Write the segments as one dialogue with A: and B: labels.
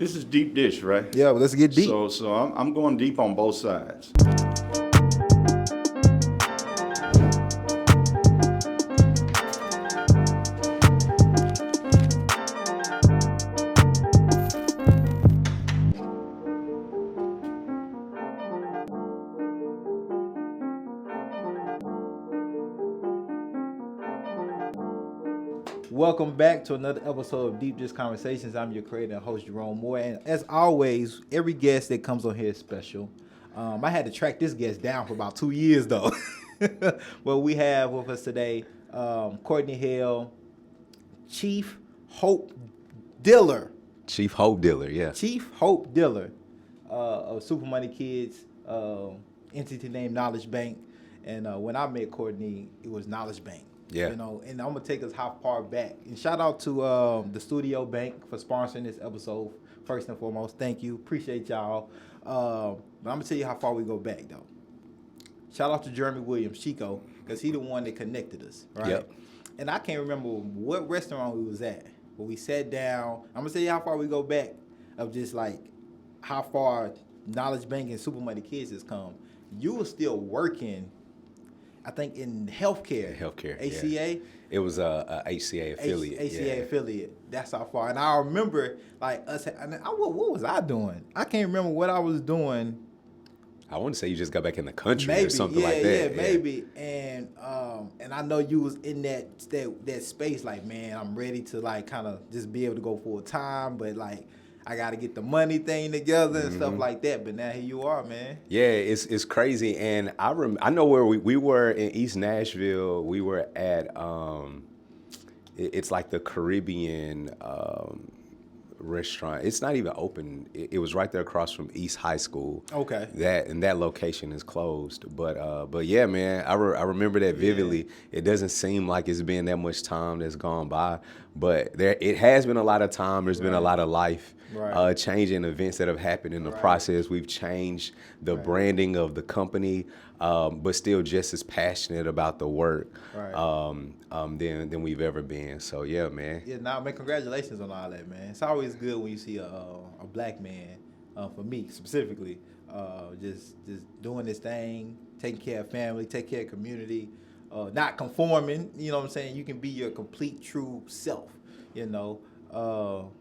A: This is deep dish, right?
B: Yeah, well, let's get deep.
A: So I'm going deep on both sides.
B: Welcome back to another episode of Deep Dish Conversations. I'm your creator and host, Jerome Moore. And as always, every guest that comes on here is special. I had to track this guest down for about 2 years, though. Well, we have with us today Courtney Hale, Chief Hope Diller.
C: Chief Hope Diller, yeah.
B: Chief Hope Diller of Super Money Kids, entity named Knowledge Bank. And when I met Courtney, it was Knowledge Bank.
C: Yeah.
B: You know, and I'm going to take us how far back. And shout out to the Studio Bank for sponsoring this episode, first and foremost. Thank you. Appreciate y'all. But I'm going to tell you how far we go back, though. Shout out to Jeremy Williams, Chico, because he the one that connected us, right?
C: Yep.
B: And I can't remember what restaurant we was at, but we sat down. I'm going to tell you how far we go back of just like how far Knowledge Bank and Super Money Kids has come. You were still working, I think, in healthcare. ACA?
C: Yeah. It was a HCA affiliate.
B: ACA affiliate. That's how far. And I remember, like, us. What was I doing? I can't remember what I was doing.
C: I want to say you just got back in the country
B: Maybe,
C: or something like that.
B: Yeah, maybe. And I know you was in that space, like, man, I'm ready to, like, kind of just be able to go full time, but, like, I got to get the money thing together and stuff like that. But now here you are, man.
C: Yeah, it's crazy. And I know where we were in East Nashville. We were at, it's like the Caribbean restaurant. It's not even open. It was right there across from East High School.
B: Okay.
C: That location is closed. But yeah, man, I remember that vividly. Yeah. It doesn't seem like it's been that much time that's gone by, but it has been a lot of time. There's been a lot of life.
B: Right.
C: Changing events that have happened in the process. We've changed the branding of the company, but still just as passionate about the work than we've ever been. So yeah, man.
B: Yeah, man, congratulations on all that, man. It's always good when you see a black man, for me specifically, just doing this thing, taking care of family, taking care of community, not conforming. You know what I'm saying? You can be your complete, true self. You know.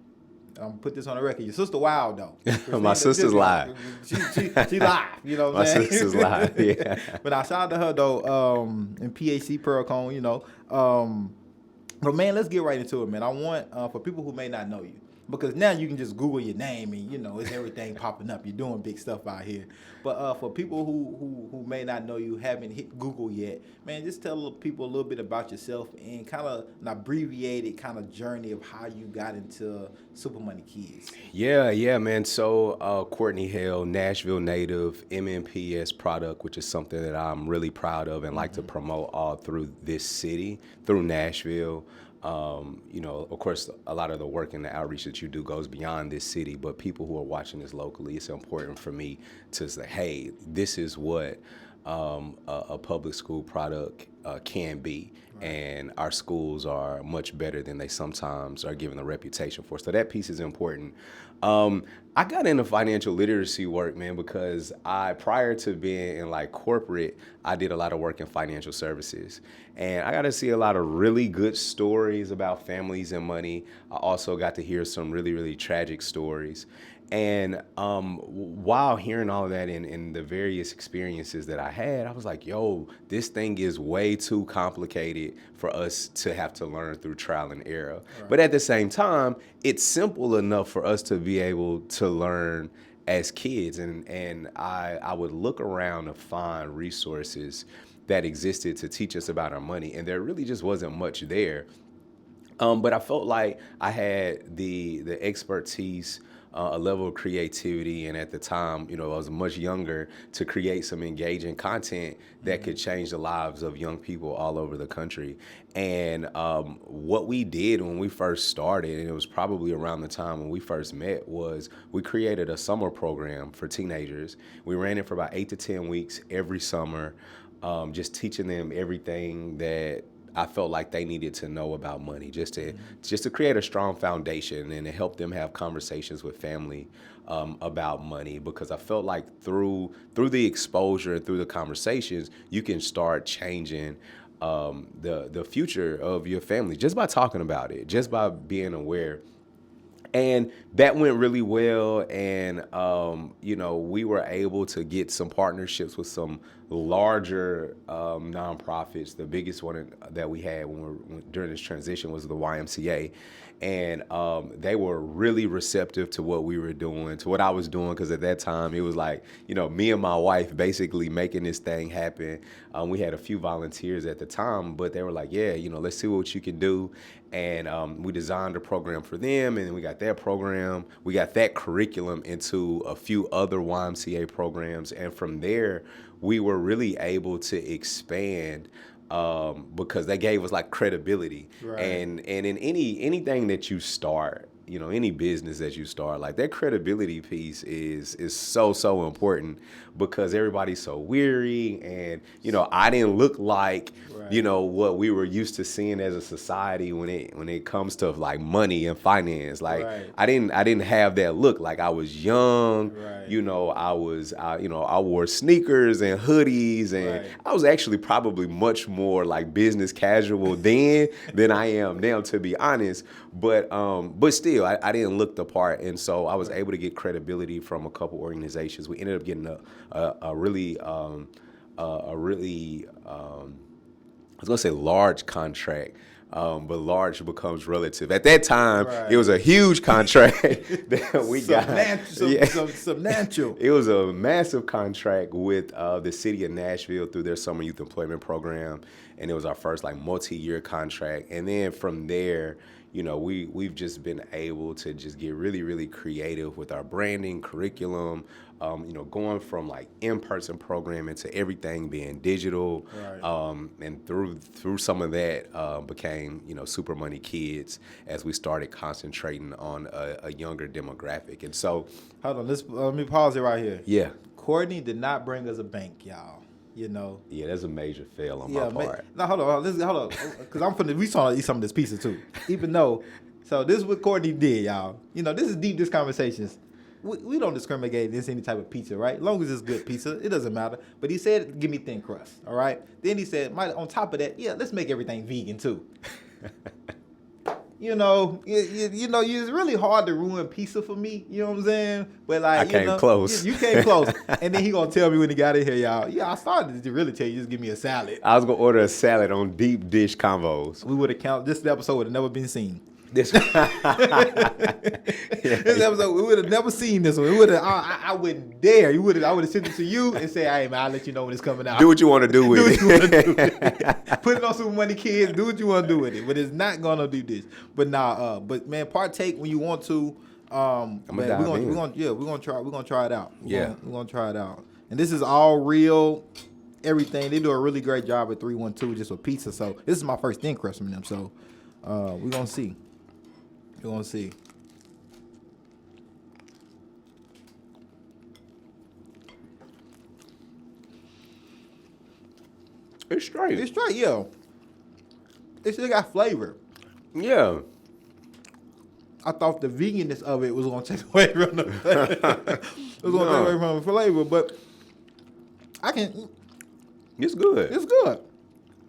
B: I'm put this on the record. Your sister wild though.
C: My sister's live.
B: She live. You know what I'm saying?
C: My sister's live. Yeah.
B: But I shout out to her though. In PHC Pearlcone, you know. But man, let's get right into it, man. I want for people who may not know you, because now you can just Google your name and, you know, it's everything popping up. You're doing big stuff out here. But for people who may not know you, haven't hit Google yet, man, just tell people a little bit about yourself and kind of an abbreviated kind of journey of how you got into Super Money Kids.
C: Yeah, man. So Courtney Hale, Nashville native, MNPS product, which is something that I'm really proud of and like to promote all through this city, through Nashville. You know, of course, a lot of the work and the outreach that you do goes beyond this city, but people who are watching this locally, it's important for me to say, hey, this is what a public school product can be. Right. And our schools are much better than they sometimes are given the reputation for. So that piece is important. I got into financial literacy work, man, because prior to being in like corporate, I did a lot of work in financial services. And I got to see a lot of really good stories about families and money. I also got to hear some really, really tragic stories. And while hearing all of that and the various experiences that I had, I was like, yo, this thing is way too complicated for us to have to learn through trial and error. Right. But at the same time, it's simple enough for us to be able to learn as kids. And I would look around to find resources that existed to teach us about our money. And there really just wasn't much there. But I felt like I had the expertise, a level of creativity, and at the time, you know, I was much younger, to create some engaging content that could change the lives of young people all over the country. And what we did when we first started, and it was probably around the time when we first met, was we created a summer program for teenagers. We ran it for about 8 to 10 weeks every summer, just teaching them everything that I felt like they needed to know about money, just to create a strong foundation and to help them have conversations with family about money, because I felt like through the exposure and through the conversations, you can start changing the future of your family just by talking about it, just by being aware. And that went really well. And, we were able to get some partnerships with some larger nonprofits. The biggest one that we had during this transition was the YMCA. And they were really receptive to what we were doing, to what I was doing, because at that time it was like, me and my wife basically making this thing happen. We had a few volunteers at the time, but they were like, yeah, let's see what you can do. And we designed a program for them, and we got that program. We got that curriculum into a few other YMCA programs. And from there, we were really able to expand because they gave us like credibility.
B: Right.
C: And in anything that you start, any business that you start, like that credibility piece is so important, because everybody's so weary. And I didn't look like
B: Right.
C: What we were used to seeing as a society when it comes to like money and finance. Like
B: Right.
C: I didn't have that look. Like I was young.
B: Right.
C: I wore sneakers and hoodies, and
B: Right.
C: I was actually probably much more like business casual then than I am now, to be honest. But still, I didn't look the part, and so I was able to get credibility from a couple organizations. We ended up getting a really I was gonna say large contract, but large becomes relative. At that time,
B: Right.
C: it was a huge contract that we got.
B: Substantial.
C: It was a massive contract with the city of Nashville through their summer youth employment program, and it was our first like multi-year contract. And then from there, we've just been able to just get really, really creative with our branding, curriculum, going from like in-person programming to everything being digital.
B: Right.
C: And through some of that became, Super Money Kids, as we started concentrating on a younger demographic. And so,
B: Hold on, let me pause it right here.
C: yeah.
B: Courtney did not bring us a bank, y'all.
C: Yeah, that's a major fail on my part.
B: Now hold on, because we saw eat some of this pizza too. Even though, so this is what Courtney did, y'all. This is deep. This conversations. We don't discriminate against any type of pizza, right? As long as it's good pizza, it doesn't matter. But he said, give me thin crust, all right? Then he said, on top of that, let's make everything vegan too. It's really hard to ruin pizza for me. You know what I'm saying? But like,
C: I came close.
B: You came close. And then he gonna tell me when he got in here, y'all. Yeah, I started to really tell you, just give me a salad.
C: I was gonna order a salad on deep dish combos.
B: We would have counted. This episode would have never been seen.
C: This
B: This episode, we would have never seen this one. It would have. I wouldn't dare. I would have sent it to you and say, "Hey man, I'll let you know when it's coming out."
C: do what you want to do with it.
B: Put it on Super Money Kids. Do what you want to do with it, but it's not gonna do this. But but man, partake when you want to. We're gonna try it out. We're gonna try it out. And this is all real. Everything they do a really great job at 312 just with pizza. So this is my first thin crust from them. So we're gonna see. We're gonna see.
C: It's straight.
B: It's straight, yeah. It still got flavor.
C: Yeah.
B: I thought the veganness of it was gonna take away from the take away from the flavor, but
C: It's good.
B: It's good.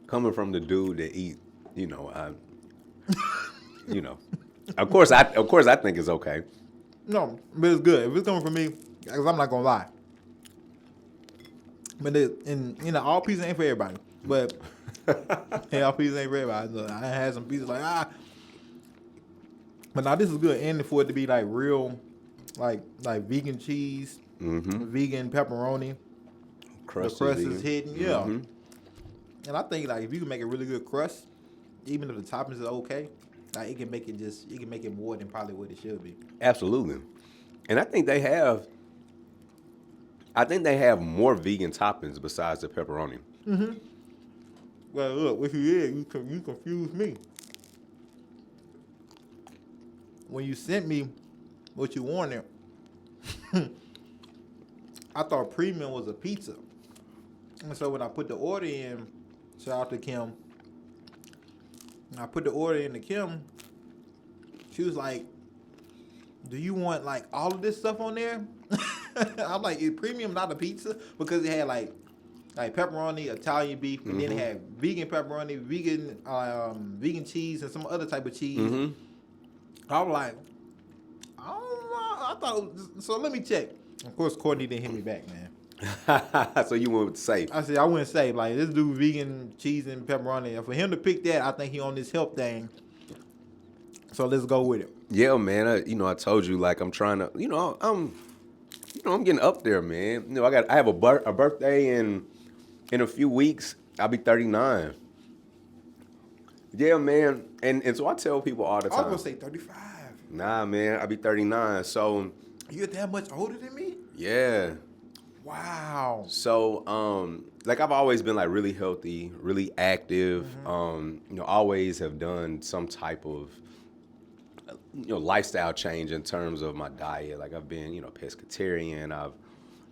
C: Coming from the dude that eat, Of course I think it's okay.
B: No, but it's good. If it's coming from me, because I'm not gonna lie. But all pizza ain't for everybody. But all pizza ain't for everybody. So I had some pizza like But now this is good, and for it to be like real, like vegan cheese, vegan pepperoni, the crust is hidden, yeah. And I think like if you can make a really good crust, even if the toppings are okay, like it can make it more than probably what it should be.
C: Absolutely, and I think they have more vegan toppings besides the pepperoni.
B: Mm-hmm. Well, look, what you did, you confused me. When you sent me what you wanted, I thought premium was a pizza. And so when I put the order in, shout out to Kim, I put the order in to Kim. She was like, "Do you want like all of this stuff on there?" I'm like, "Is premium not a pizza?" Because it had like pepperoni, Italian beef, and then it had vegan pepperoni, vegan cheese, and some other type of cheese. I was like, I don't know. I thought it was, so. Let me check. Of course, Courtney didn't hit me back, man.
C: So you went safe.
B: I said I wouldn't say like this dude vegan cheese and pepperoni. And for him to pick that, I think he on this health thing. So let's go with it.
C: Yeah, man. I told you, like, I'm trying to, I'm getting up there, man. I have a birthday in a few weeks. I'll be 39. Yeah, man. And so I tell people all the time.
B: I was gonna say 35.
C: Nah, man. I'll be 39. So
B: You're that much older than me?
C: yeah.
B: Wow.
C: So, like I've always been like really healthy, really active. Always have done some type of lifestyle change in terms of my diet. Like I've been, pescatarian. I've,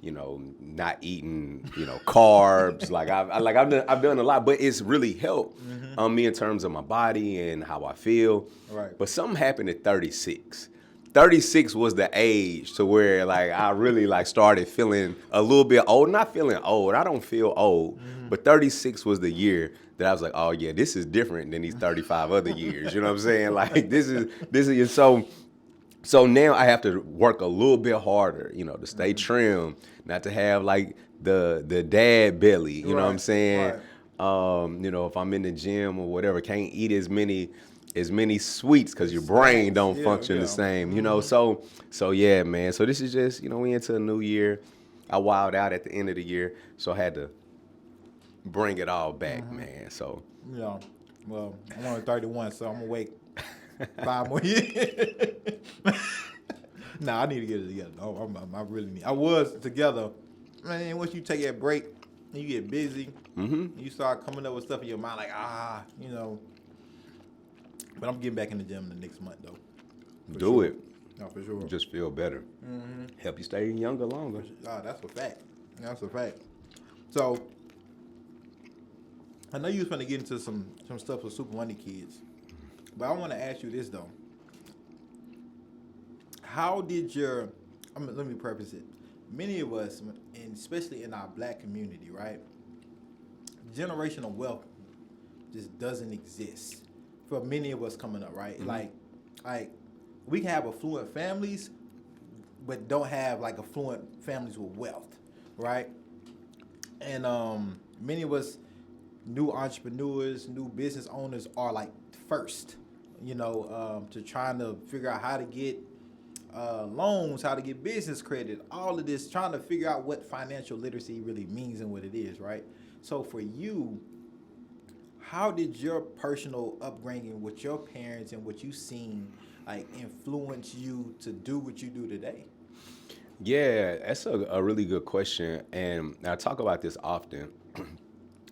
C: not eating, carbs. Like I've done a lot, but it's really helped me in terms of my body and how I feel.
B: Right.
C: But something happened at 36. 36 was the age to where like I really like started feeling a little bit old. Not feeling old. I don't feel old. But 36 was the year that I was like, oh yeah, this is different than these 35 other years. You know what I'm saying? Like this is so now I have to work a little bit harder, to stay trim, not to have like the dad belly. You know what I'm saying?
B: Right.
C: If I'm in the gym or whatever, can't eat as many sweets because your brain don't function the same, So yeah, man. So this is just, we into a new year. I wilded out at the end of the year, so I had to bring it all back, man. So
B: Yeah. Well, I'm only 31, so I'm gonna wait 5 more years. Nah, I need to get it together. I really need. I was together. Man, once you take that break and you get busy, you start coming up with stuff in your mind like, But I'm getting back in the gym the next month, though.
C: Do it.
B: No, for sure.
C: Just feel better. Help you stay younger longer.
B: That's a fact. That's a fact. So, I know you was going to get into some stuff with Super Money Kids, but I want to ask you this, though. How did let me preface it. Many of us, and especially in our black community, right, generational wealth just doesn't exist for many of us coming up, right? Like we can have affluent families, but don't have like affluent families with wealth, right? And many of us, new entrepreneurs, new business owners are like first, to trying to figure out how to get loans, how to get business credit, all of this, trying to figure out what financial literacy really means and what it is, right? So for you, how did your personal upbringing with your parents and what you seen like influence you to do what you do today?
C: Yeah, that's a really good question, and I talk about this often.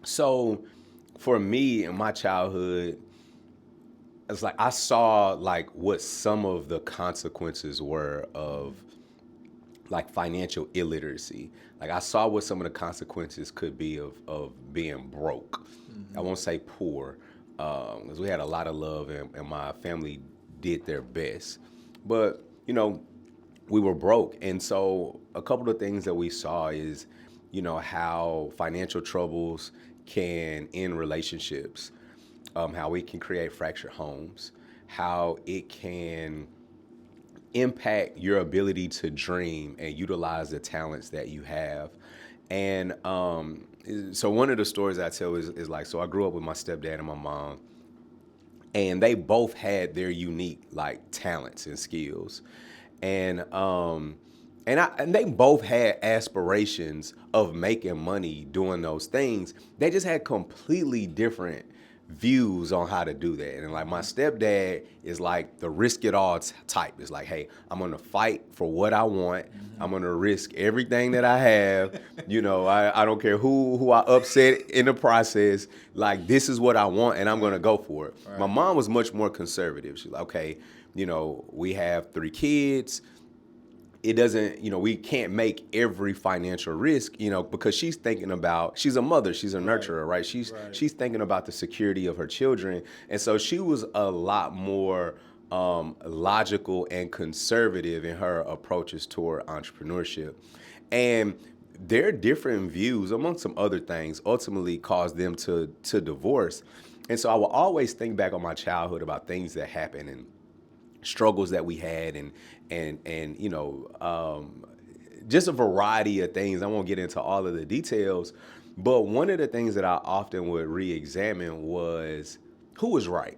C: So for me in my childhood, it's like I saw like what some of the consequences were of like financial illiteracy. Like I saw what some of the consequences could be of being broke. I won't say poor, because we had a lot of love and my family did their best. But, we were broke. And so a couple of things that we saw is, how financial troubles can end relationships, how it can create fractured homes, how it can impact your ability to dream and utilize the talents that you have. And so one of the stories I tell is like, so I grew up with my stepdad and my mom, and they both had their unique like talents and skills. And they both had aspirations of making money doing those things. They just had completely different views on how to do that. And like my stepdad is like the risk it all type. It's like, hey, I'm gonna fight for what I want. I'm gonna risk everything that I have. I don't care who I upset in the process. Like this is what I want and I'm gonna go for it. Right. My mom was much more conservative. She's like, okay, we have 3 kids. it doesn't, we can't make every financial risk, because she's a mother, she's a nurturer, right? She's thinking about the security of her children. And so she was a lot more logical and conservative in her approaches toward entrepreneurship. And their different views, among some other things, ultimately caused them to divorce. And so I will always think back on my childhood about things that happened and struggles that we had, and just a variety of things. I won't get into all of the details, but one of the things that I often would re-examine was who was right.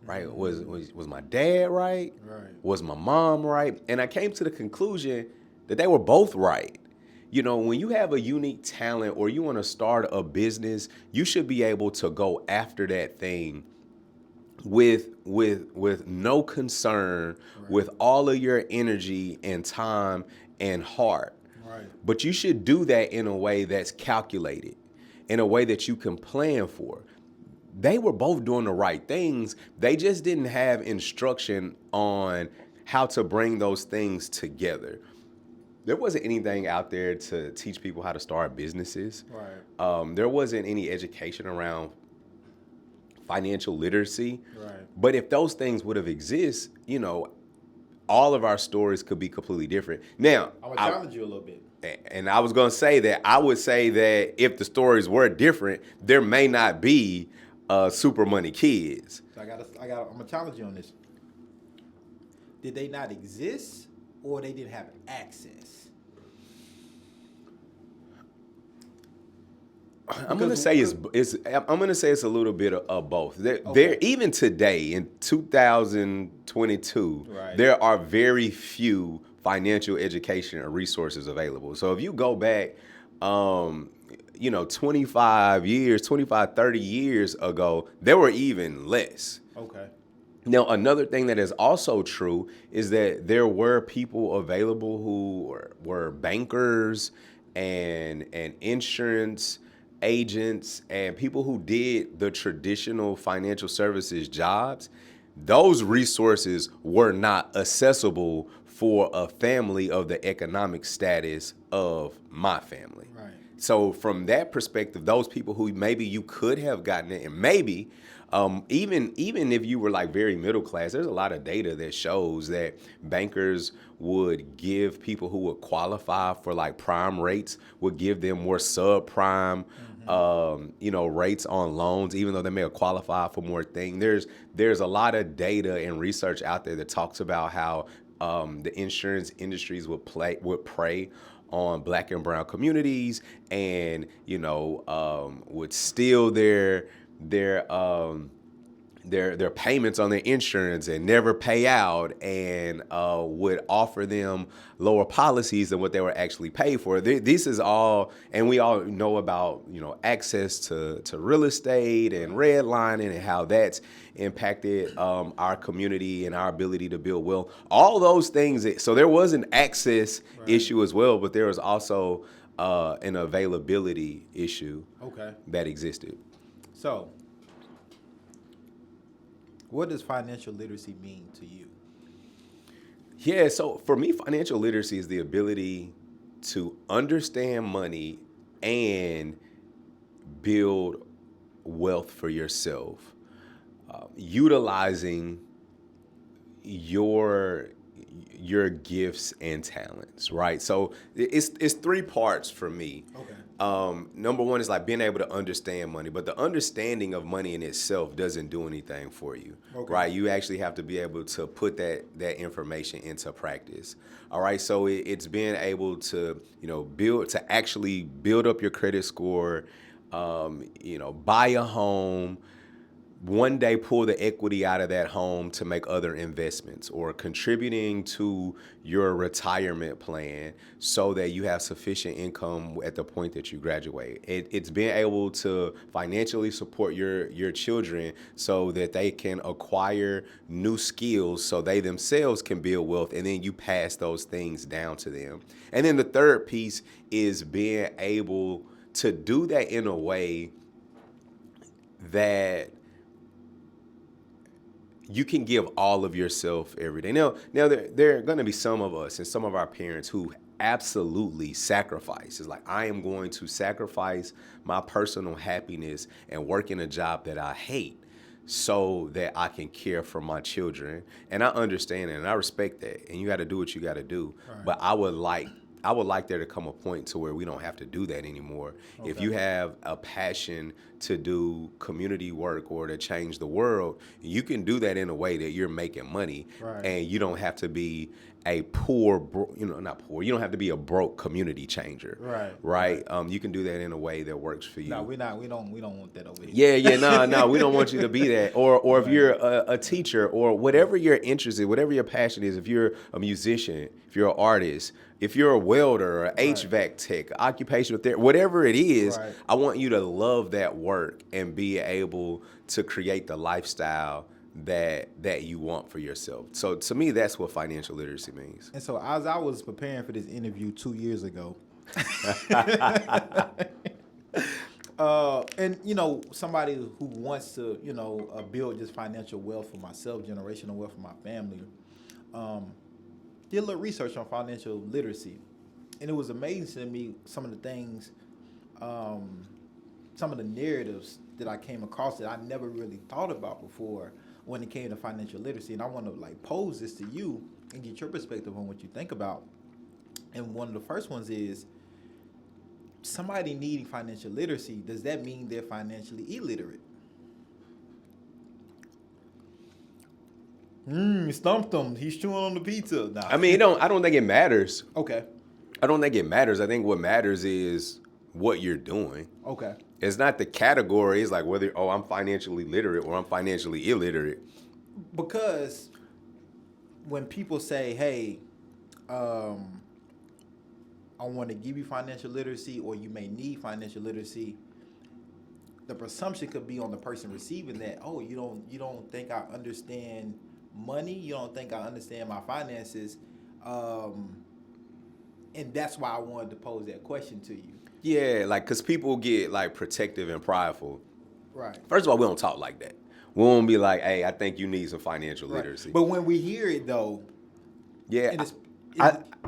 C: Right? Was my dad right?
B: Right.
C: Was my mom right? And I came to the conclusion that they were both right. When you have a unique talent or you want to start a business, you should be able to go after that thing with no concern, with all of your energy and time and heart.
B: Right.
C: But you should do that in a way that's calculated, in a way that you can plan for. They were both doing the right things. They just didn't have instruction on how to bring those things together. There wasn't anything out there to teach people how to start businesses.
B: Right.
C: There wasn't any education around financial literacy.
B: Right.
C: But if those things would have existed, all of our stories could be completely different. Now,
B: I'm gonna challenge you a little bit.
C: And I was going to say that I would say that if the stories were different, there may not be Super Money Kids.
B: So I'm gonna challenge you on this. Did they not exist, or they didn't have access?
C: I'm gonna say it's a little bit of both. There even today in 2022, there are very few financial education or resources available. So if you go back, 25, 30 years ago, there were even less.
B: Okay.
C: Now, another thing that is also true is that there were people available who were bankers and insurance agents and people who did the traditional financial services jobs. Those resources were not accessible for a family of the economic status of my family.
B: Right.
C: So from that perspective, those people who maybe you could have gotten it, and maybe even if you were like very middle class, there's a lot of data that shows that bankers would give people who would qualify for like prime rates, would give them more subprime rates on loans, even though they may have qualified for more things. There's a lot of data and research out there that talks about how the insurance industries would prey on Black and brown communities, and would steal their payments on their insurance and never pay out, and would offer them lower policies than what they were actually paid for. This is all, and we all know about access to real estate and redlining and how that's impacted our community and our ability to build wealth. All those things. So there was an access issue as well, but there was also an availability issue that existed.
B: So, what does financial literacy mean to you?
C: Yeah, so for me, financial literacy is the ability to understand money and build wealth for yourself, utilizing your gifts and talents, right? So it's three parts for me.
B: Okay.
C: Number one is like being able to understand money, but the understanding of money in itself doesn't do anything for you, right? You actually have to be able to put that information into practice. All right, so it's being able to actually build up your credit score, buy a home. One day pull the equity out of that home to make other investments, or contributing to your retirement plan so that you have sufficient income at the point that you graduate. It's being able to financially support your children so that they can acquire new skills so they themselves can build wealth, and then you pass those things down to them. And then the third piece is being able to do that in a way that you can give all of yourself every day. Now there are going to be some of us and some of our parents who absolutely sacrifice. It's like, I am going to sacrifice my personal happiness and work in a job that I hate so that I can care for my children. And I understand it and I respect that. And you got to do what you got to do. Right. But I would like there to come a point to where we don't have to do that anymore. Okay. If you have a passion to do community work or to change the world, you can do that in a way that you're making money. Right. And you don't have to be a not poor. You don't have to be a broke community changer. Right. You can do that in a way that works for you.
B: No, we don't want that over here.
C: No, we don't want you to be that. Or if you're a teacher or whatever you're interested, whatever your passion is, if you're a musician, if you're an artist, if you're a welder or HVAC tech, occupational therapy, whatever it is, I want you to love that work and be able to create the lifestyle that you want for yourself. So to me, that's what financial literacy means.
B: And so as I was preparing for this interview 2 years ago, and somebody who wants to build this financial wealth for myself, generational wealth for my family, did a little research on financial literacy, and it was amazing to me some of the things, some of the narratives that I came across that I never really thought about before when it came to financial literacy. And I want to pose this to you and get your perspective on what you think about. And one of the first ones is, somebody needing financial literacy, does that mean they're financially illiterate? Stumped him. He's chewing on the pizza. Nah.
C: I mean, I don't think it matters.
B: Okay.
C: I don't think it matters. I think what matters is what you're doing.
B: Okay.
C: It's not the category. It's like whether, I'm financially literate or I'm financially illiterate.
B: Because when people say, hey, I want to give you financial literacy, or you may need financial literacy, the presumption could be on the person receiving that, you don't think I understand money, you don't think I understand my finances, and that's why I wanted to pose that question to you.
C: Yeah, because people get protective and prideful.
B: Right.
C: First of all, we don't talk like that. We won't be like, hey, I think you need some financial literacy.
B: But when we hear it though,
C: yeah.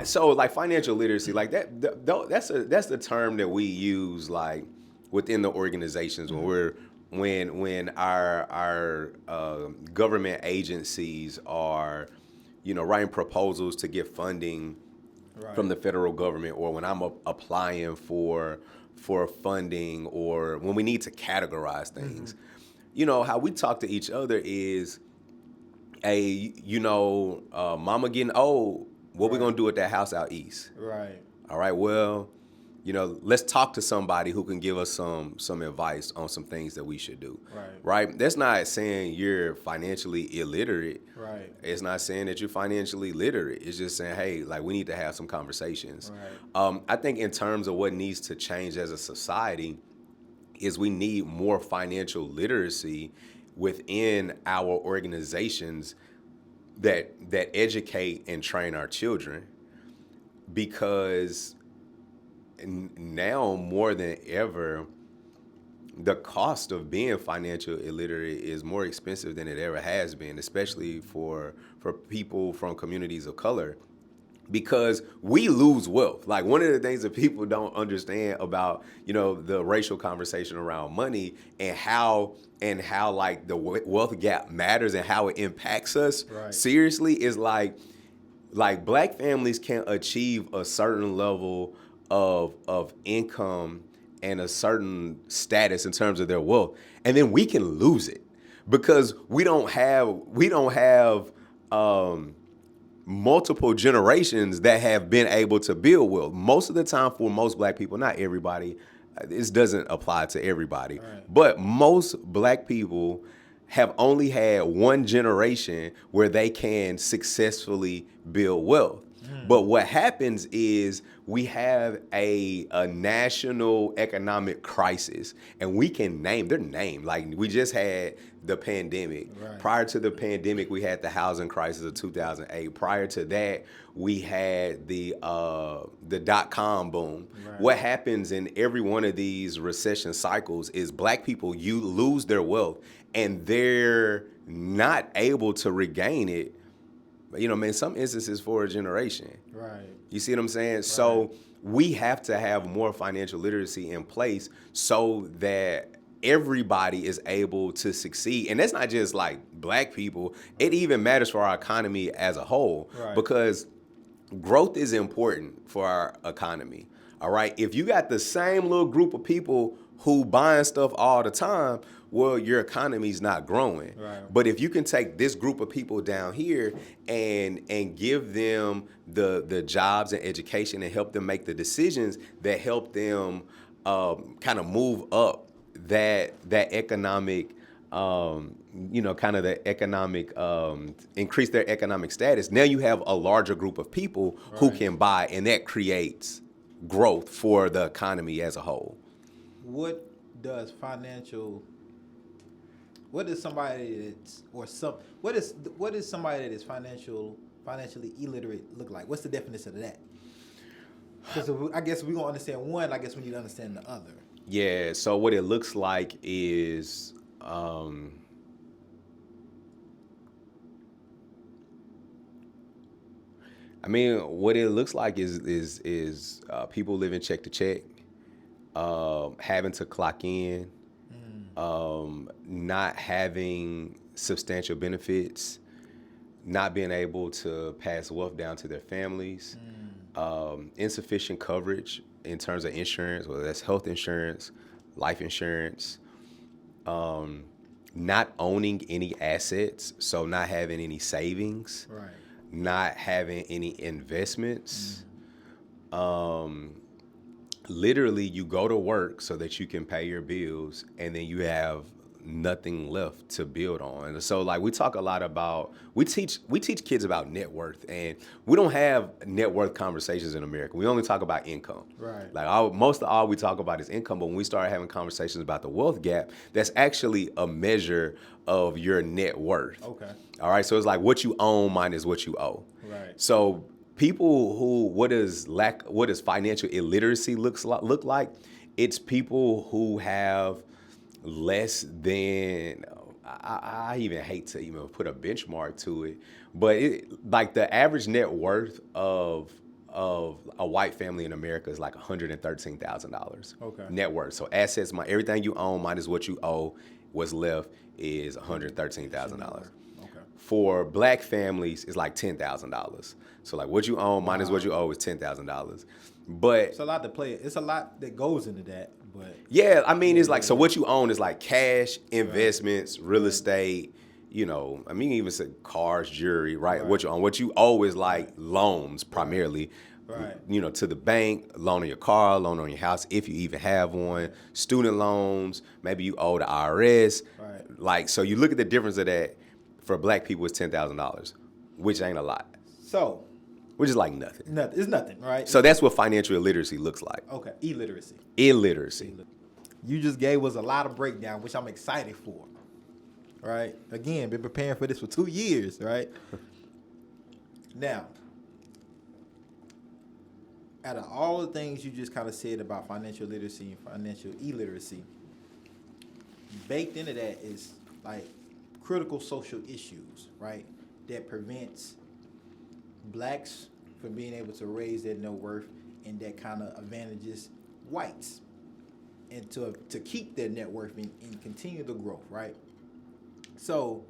C: So financial literacy, that's the term that we use within the organizations when our government agencies are, writing proposals to get funding from the federal government, or when I'm applying for funding, or when we need to categorize things. Mm-hmm. How we talk to each other is, mama getting old. What we gonna do at that house out east? Right. All right. Well, let's talk to somebody who can give us some advice on some things that we should do. Right. That's not saying you're financially illiterate. Right. It's not saying that you're financially literate. It's just saying, hey, we need to have some conversations. Right. I think in terms of what needs to change as a society is we need more financial literacy within our organizations that educate and train our children, because now more than ever, the cost of being financial illiterate is more expensive than it ever has been, especially for people from communities of color, because we lose wealth. One of the things that people don't understand about, the racial conversation around money and how the wealth gap matters and how it impacts us seriously is black families can achieve a certain level of income and a certain status in terms of their wealth, and then we can lose it because we don't have multiple generations that have been able to build wealth. Most of the time, for most black people, not everybody, this doesn't apply to everybody, but most black people have only had one generation where they can successfully build wealth. But what happens is we have a national economic crisis, and we can they're named. We just had the pandemic. Right. Prior to the pandemic, we had the housing crisis of 2008. Prior to that, we had the dot-com boom. Right. What happens in every one of these recession cycles is black people, you lose their wealth, and their not able to regain it, you know, in some instances for a generation.
B: Right.
C: You see what I'm saying? So we have to have more financial literacy in place so that everybody is able to succeed. And that's not just like black people. It even matters for our economy as a whole,
B: Right.
C: because growth is important for our economy. All right. If you got the same little group of people who buying stuff all the time, well, your economy's not growing.
B: Right.
C: But if you can take this group of people down here and give them the jobs and education and help them make the decisions that help them kind of move up that economic, kind of the economic, increase their economic status. Now you have a larger group of people who can buy, and that creates growth for the economy as a whole.
B: What does somebody that is financially illiterate look like? What's the definition of that? Because I guess we're gonna understand one, I guess we need to understand the other.
C: Yeah, so what it looks like is what it looks like is people living check to check, having to clock in, not having substantial benefits, not being able to pass wealth down to their families, insufficient coverage in terms of insurance, whether that's health insurance, life insurance, not owning any assets, so not having any savings,
B: Right.
C: not having any investments. Literally, you go to work so that you can pay your bills, and then you have nothing left to build on. And so, like, we talk a lot about, we teach kids about net worth, and we don't have net worth conversations in America. We only talk about income.
B: Right.
C: Like, most of all we talk about is income, but when we start having conversations about the wealth gap, that's actually a measure of your net worth.
B: Okay.
C: All right, so it's like what you own minus what you owe.
B: Right.
C: So people who, what does financial illiteracy look like? It's people who have less than, I even hate to even put a benchmark to it, but like the average net worth of a white family in America is like $113,000.
B: Okay.
C: Net worth. So assets, everything you own minus what you owe, what's left is $113,000.
B: Okay.
C: For black families, it's like $10,000. So like what you own minus what you owe is $10,000. But
B: It's a lot to play. It's a lot that goes into that. But
C: yeah, it's like, so what you own is like cash, investments, real estate, even say cars, jewelry, right? What you own. What you owe is like loans primarily,
B: Right.
C: To the bank, loan on your car, loan on your house, if you even have one, student loans, maybe you owe the IRS.
B: Right.
C: Like, so you look at the difference of that. For black people, it's $10,000, which ain't a lot,
B: So
C: which is like nothing.
B: it's nothing, right?
C: So that's what financial illiteracy looks like.
B: Okay. Illiteracy.
C: Illiteracy.
B: You just gave us a lot of breakdown, which I'm excited for. Right? Again, been preparing for this for 2 years, right? Now, out of all the things you just kind of said about financial literacy and financial illiteracy, baked into that is like critical social issues, right? That prevents blacks from being able to raise their net worth, and that kind of advantages whites and to keep their net worth and continue the growth, right? So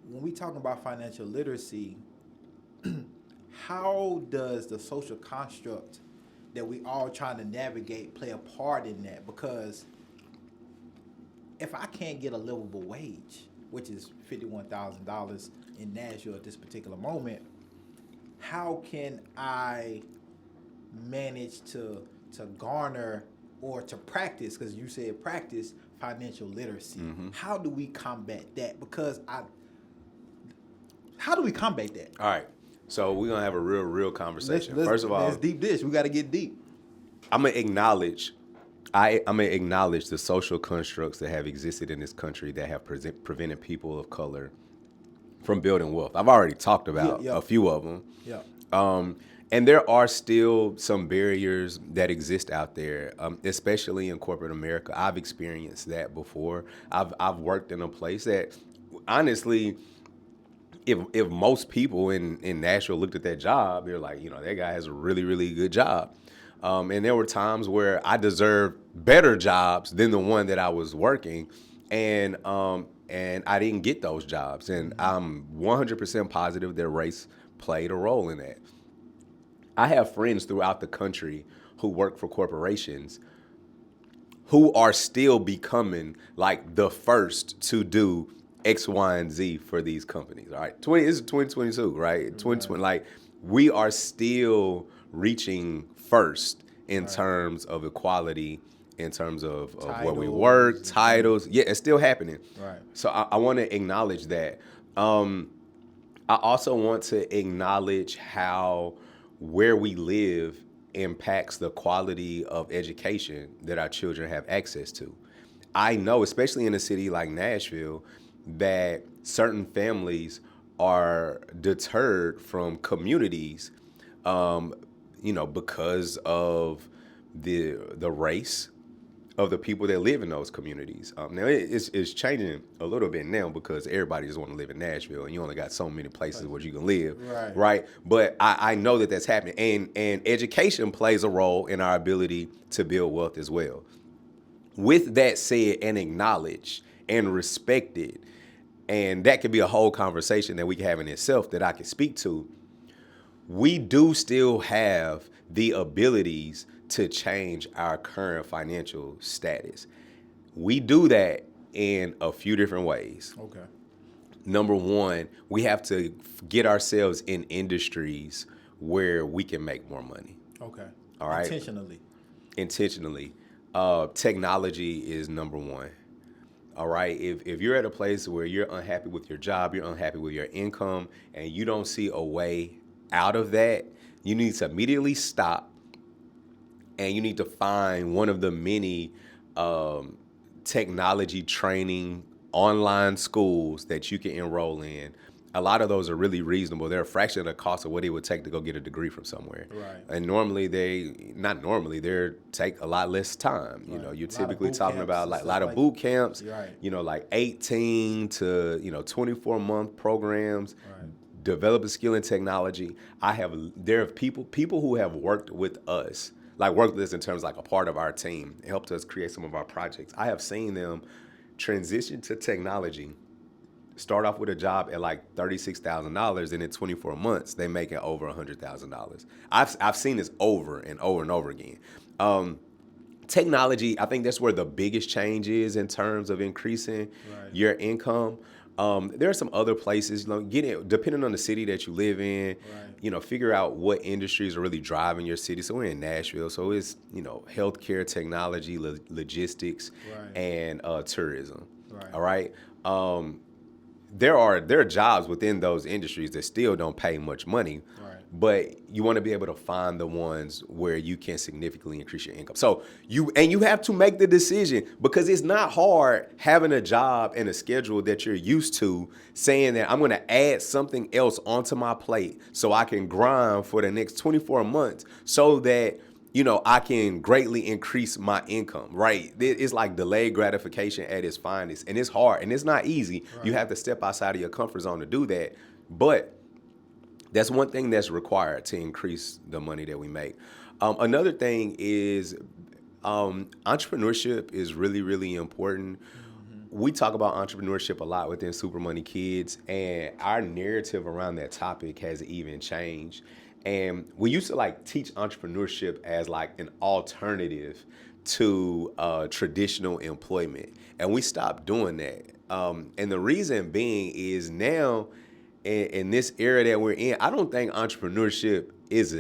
B: when we talk about financial literacy, how does the social construct that we all trying to navigate play a part in that? Because if I can't get a livable wage, which is $51,000 in Nashville at this particular moment, how can I manage to garner or to practice, because you said practice financial literacy?
C: Mm-hmm.
B: How do we combat that? How do we combat that?
C: All right. So we're going to have a real conversation. First of all,
B: it's deep dish. We got to get deep.
C: I'm going to acknowledge the social constructs that have existed in this country that have prevented people of color from building wealth. I've already talked about a few of them.
B: Yeah.
C: And there are still some barriers that exist out there, especially in corporate America. I've experienced that before. I've worked in a place that honestly, if most people in Nashville looked at that job, they're like, that guy has a really, really good job. And there were times where I deserved better jobs than the one that I was working, and I didn't get those jobs. And I'm 100% positive that race played a role in that. I have friends throughout the country who work for corporations who are still becoming like the first to do X, Y, and Z for these companies. All right, this is 2022, right? 2020, like we are still reaching first in terms of equality, in terms of where we work, titles. Yeah, it's still happening.
B: Right.
C: So I want to acknowledge that. I also want to acknowledge how where we live impacts the quality of education that our children have access to. I know, especially in a city like Nashville, that certain families are deterred from communities, because of the race of the people that live in those communities. Now it's changing a little bit now because everybody just want to live in Nashville, and you only got so many places where you can live, right? But I know that that's happening, and education plays a role in our ability to build wealth as well. With that said, and acknowledged and respected, and that could be a whole conversation that we can have in itself that I can speak to. We do still have the abilities to change our current financial status. We do that in a few different ways.
B: Okay.
C: Number one, we have to get ourselves in industries where we can make more money.
B: Okay.
C: All right. Intentionally. Technology is number one. All right. If you're at a place where you're unhappy with your job, you're unhappy with your income, and you don't see a way out of that, you need to immediately stop, and you need to find one of the many technology training online schools that you can enroll in. A lot of those are really reasonable. They're a fraction of the cost of what it would take to go get a degree from somewhere.
B: Right.
C: And normally they take a lot less time.
B: Right.
C: You're typically talking about like a lot of boot camps,
B: right.
C: Like 18 to 24-month programs.
B: Right.
C: Develop a skill in technology. There are people who have worked with us in terms of like a part of our team, helped us create some of our projects. I have seen them transition to technology, start off with a job at like $36,000, and in 24 months they make it over $100,000. I've seen this over and over and over again. Technology, I think that's where the biggest change is in terms of increasing your income. There are some other places, depending on the city that you live in, figure out what industries are really driving your city. So we're in Nashville, so it's, healthcare, technology, logistics, and tourism. Right. All right. There are jobs within those industries that still don't pay much money. But you want to be able to find the ones where you can significantly increase your income. So you have to make the decision, because it's not hard having a job and a schedule that you're used to, saying that I'm going to add something else onto my plate so I can grind for the next 24 months so that, I can greatly increase my income, right? It's like delayed gratification at its finest, and it's hard and it's not easy. You have to step outside of your comfort zone to do that. But that's one thing that's required to increase the money that we make. Another thing is entrepreneurship is really, really important. We talk about entrepreneurship a lot within Super Money Kids, and our narrative around that topic has even changed. And we used to teach entrepreneurship as an alternative to traditional employment, and we stopped doing that. And the reason being is now, in this era that we're in, I don't think entrepreneurship is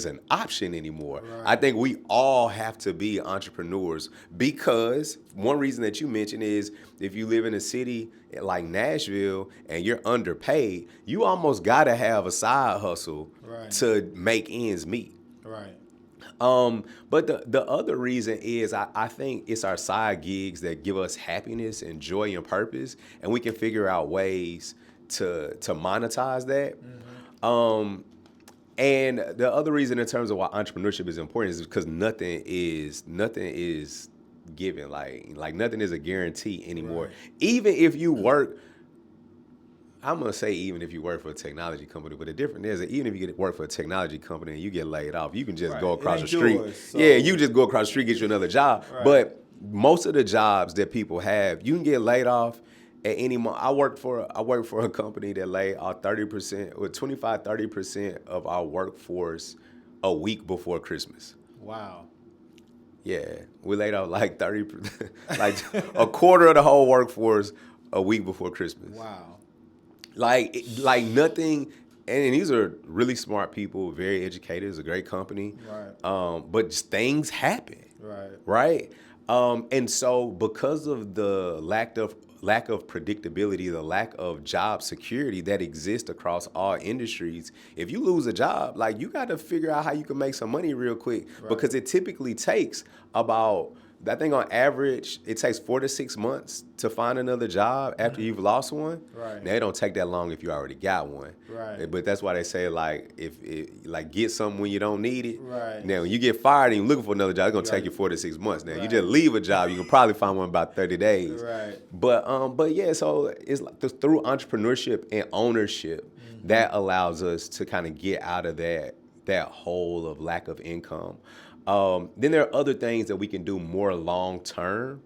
C: an option anymore. I think we all have to be entrepreneurs, because one reason that you mentioned is if you live in a city like Nashville and you're underpaid, you almost got to have a side hustle to make ends meet. Right. But the other reason is I think it's our side gigs that give us happiness and joy and purpose, and we can figure out ways to monetize that. And the other reason in terms of why entrepreneurship is important is because nothing is given. Like nothing is a guarantee anymore. Even if you work I'm gonna say even if you work for a technology company, but the difference is that even if you work for a technology company and you get laid off, you can just go across the street. Yeah, you just go across the street, get you another job.
B: Right.
C: But most of the jobs that people have, you can get laid off at any moment. I work for a company that laid off 30% or 25-30% of our workforce a week before Christmas.
B: Wow.
C: Yeah, we laid off like 30%, like a quarter of the whole workforce a week before Christmas.
B: Wow.
C: Like nothing, and these are really smart people, very educated. It's a great company.
B: Right.
C: But just things happen.
B: Right.
C: And so because of the lack of predictability, the lack of job security that exists across all industries, if you lose a job, like you got to figure out how you can make some money real quick, because it typically takes about, I think on average, it takes 4 to 6 months to find another job after you've lost one.
B: Right.
C: Now, it don't take that long if you already got one.
B: Right.
C: But that's why they say, like, get something when you don't need it.
B: Right.
C: Now, when you get fired and you're looking for another job, it's going to take you 4 to 6 months. Now, you just leave a job, you can probably find one in about 30 days.
B: Right.
C: But yeah, so it's like through entrepreneurship and ownership, that allows us to kind of get out of that hole of lack of income. Then there are other things that we can do more long term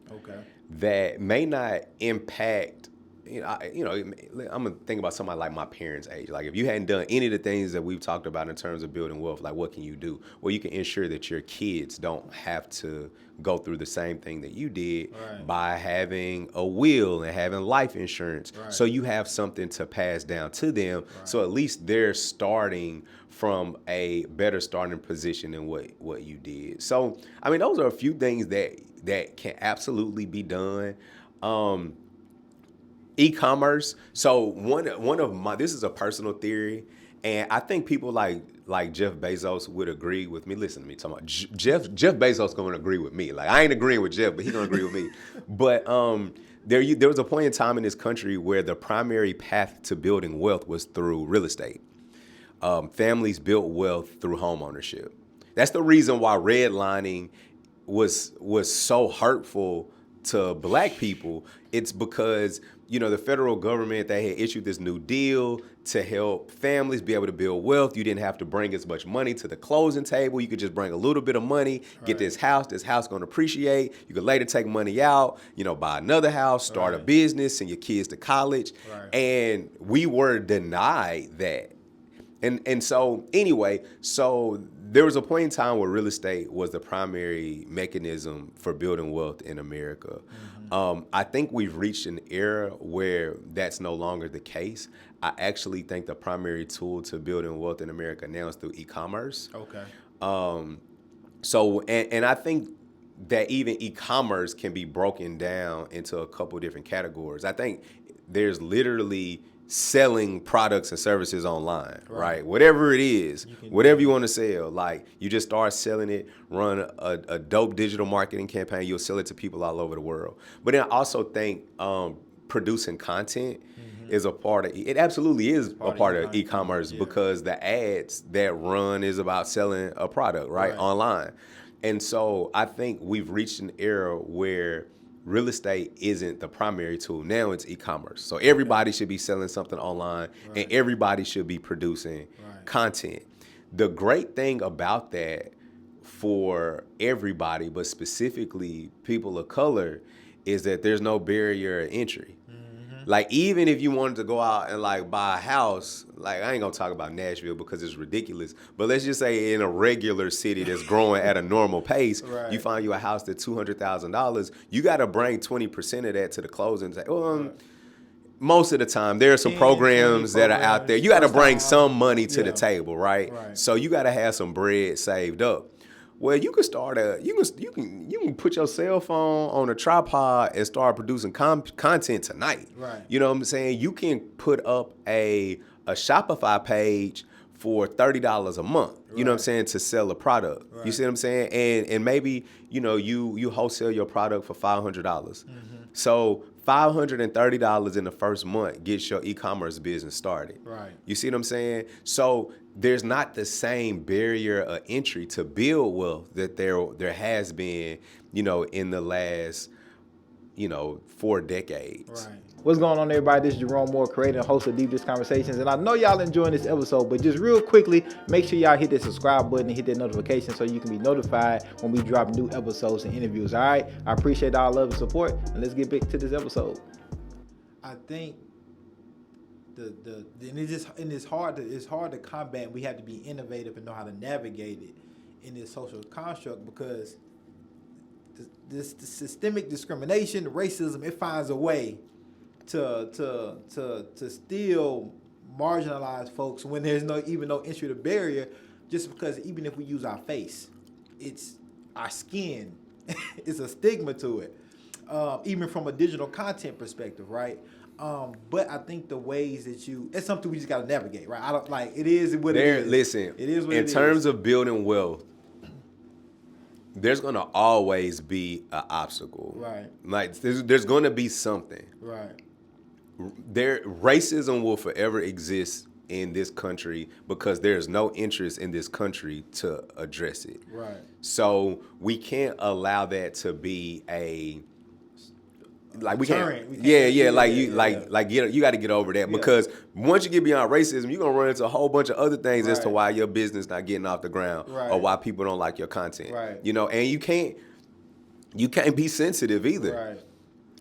C: that may not impact. I'm gonna think about somebody like my parents' age. Like if you hadn't done any of the things that we've talked about in terms of building wealth, like what can you do? Well, you can ensure that your kids don't have to go through the same thing that you did by having a will and having life insurance. So you have something to pass down to them. So at least they're starting from a better starting position than what you did. So, I mean, those are a few things that can absolutely be done. E-commerce. So one of my, this is a personal theory, and I think people like Jeff Bezos would agree with me. Listen to me, talking about Jeff Bezos going to agree with me. Like I ain't agreeing with Jeff, but he's going to agree with me. But there was a point in time in this country where the primary path to building wealth was through real estate. Families built wealth through home ownership. That's the reason why redlining was so hurtful to black people. It's because, the federal government, they had issued this new deal to help families be able to build wealth. You didn't have to bring as much money to the closing table. You could just bring a little bit of money, get this house going to appreciate. You could later take money out, buy another house, start a business, send your kids to college. And we were denied that. And so anyway, so there was a point in time where real estate was the primary mechanism for building wealth in America. I think we've reached an era where that's no longer the case. I actually think the primary tool to building wealth in America now is through e-commerce. So I think that even e-commerce can be broken down into a couple different categories. I think there's literally selling products and services online, right? Whatever it is, whatever you want to sell, like you just start selling it, run a dope digital marketing campaign, you'll sell it to people all over the world. But then I also think producing content is a part of it. Absolutely is a part of e-commerce because the ads that run is about selling a product, right? Online. And so I think we've reached an era where real estate isn't the primary tool. Now it's e-commerce. So everybody should be selling something online and everybody should be producing content. The great thing about that for everybody, but specifically people of color, is that there's no barrier of entry. Like even if you wanted to go out and like buy a house, like I ain't gonna talk about Nashville because it's ridiculous, but let's just say in a regular city that's growing at a normal pace, you find you a house that's $200,000, you gotta bring 20% of that to the closing. Most of the time, there are some programs that are out there. You gotta bring some money to the table, right? So you gotta have some bread saved up. Well, you can start you can put your cell phone on a tripod and start producing content tonight. You know what I'm saying? You can put up a Shopify page for $30 a month. You know what I'm saying, to sell a product. You see what I'm saying? And maybe you wholesale your product for $500. So $530 in the first month gets your e-commerce business started. You see what I'm saying? So there's not the same barrier of entry to build wealth that there has been, in the last, for decades.
B: Right. What's going on, everybody? This is Jerome Moore, creator and host of Deep Dish Conversations. And I know y'all enjoying this episode, but just real quickly, make sure y'all hit that subscribe button and hit that notification so you can be notified when we drop new episodes and interviews. All right? I appreciate all love and support. And let's get back to this episode. I think it's hard to combat. We have to be innovative and know how to navigate it in this social construct, because the systemic discrimination, racism, it finds a way to still marginalize folks when there's no entry to barrier, just because even if we use our face, it's our skin. It's a stigma to it, even from a digital content perspective, right? But I think the ways that it's something we just got to navigate, right? I don't like it is what it is.
C: Listen,
B: it is what it is.
C: In terms of building wealth, there's gonna always be an obstacle,
B: right?
C: Like there's gonna be something,
B: right?
C: Racism will forever exist in this country because there's no interest in this country to address it,
B: right?
C: So we can't allow that to be like we can't. You got to get over that, because once you get beyond racism, you're gonna run into a whole bunch of other things as to why your business not getting off the ground, or why people don't like your content,
B: right?
C: And you can't be sensitive either,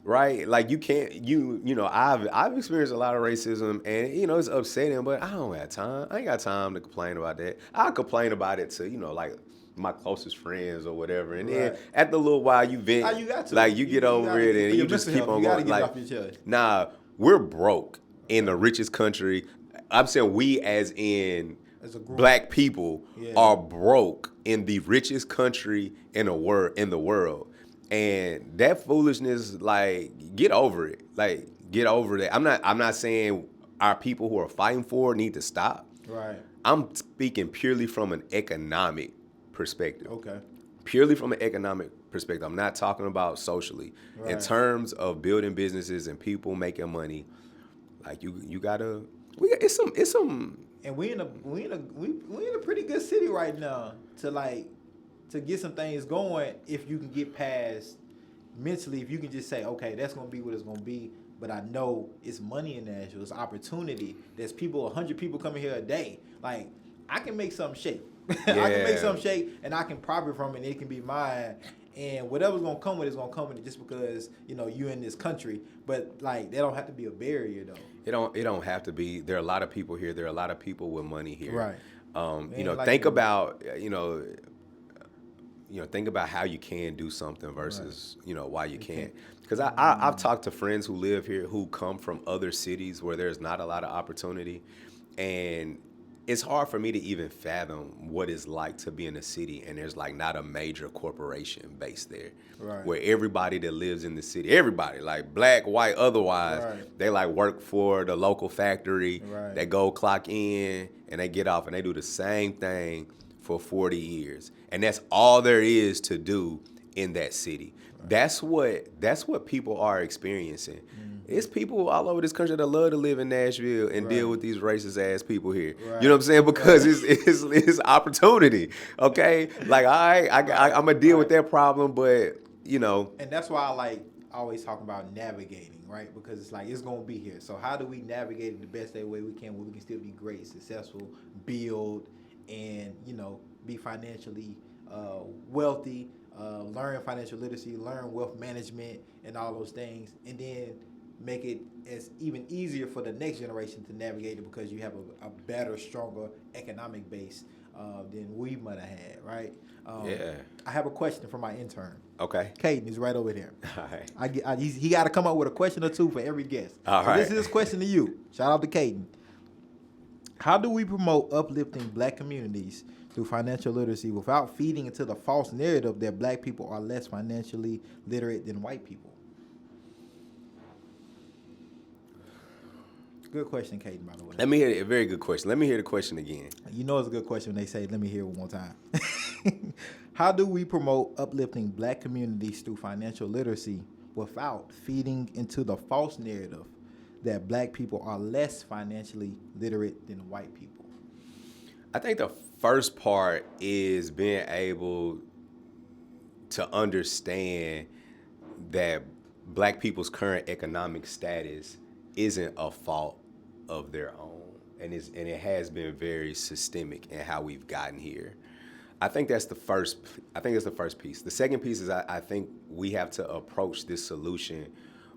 C: right? Like you can't. I've experienced a lot of racism, and it's upsetting, but I don't have time. I ain't got time to complain about that. I complain about it to like my closest friends or whatever, and then after a little while you vent,
B: you got to.
C: like you get over it, and you just keep on going. Like, nah, we're broke in the richest country. I'm saying we, as a group, black people, are broke in the richest country in the world, and that foolishness, like, get over it. Like, get over that. I'm not saying our people who are fighting for it need to stop.
B: Right.
C: I'm speaking purely from an economic perspective.
B: Okay.
C: Purely from an economic perspective. I'm not talking about socially. Right. In terms of building businesses and people making money, like you gotta. It's some. And we in a pretty good city right now to get some things going. If you can get past mentally, if you can just say, okay, that's gonna be what it's gonna be. But I know it's money in Nashville. It's opportunity. There's 100 people coming here a day. Like, I can make something shake. I can make something shake, and I can profit from it, and it can be mine. And whatever's gonna come with it's gonna come with it, just because you're in this country. But like, that don't have to be a barrier, though. It don't have to be. There are a lot of people here. There are a lot of people with money here.
B: Right.
C: Think about think about how you can do something versus why you can't. Because I've talked to friends who live here who come from other cities where there's not a lot of opportunity, and it's hard for me to even fathom what it's like to be in a city and there's like not a major corporation based there, where everybody that lives in the city, everybody, like black, white, otherwise, they like work for the local factory. They go clock in and they get off, and they do the same thing for 40 years, and that's all there is to do in that city. That's what people are experiencing. It's people all over this country that love to live in Nashville and deal with these racist ass people here. You know what I'm saying? Because it's opportunity. Okay, like I'm gonna deal with that problem, but
B: And that's why I always talk about navigating, right? Because it's like, it's gonna be here. So how do we navigate it the best way we can, where we can still be great, successful, build, and be financially wealthy, learn financial literacy, learn wealth management, and all those things, and then make it as even easier for the next generation to navigate it, because you have a better, stronger economic base than we might have had, right? I have a question for my intern.
C: Okay.
B: Caden is right over there.
C: All right.
B: He got to come up with a question or two for every guest.
C: All right.
B: This is his question to you. Shout out to Caden. How do we promote uplifting black communities through financial literacy without feeding into the false narrative that black people are less financially literate than white people? Good question, Caden, by the way.
C: Let me hear a very good question. Let me hear the question again.
B: You know it's a good question when they say, let me hear it one more time. How do we promote uplifting black communities through financial literacy without feeding into the false narrative that black people are less financially literate than white people?
C: I think the first part is being able to understand that Black people's current economic status isn't a fault of their own, and it has been very systemic in how we've gotten here. I think that's the first. I think that's the first piece. The second piece is I think we have to approach this solution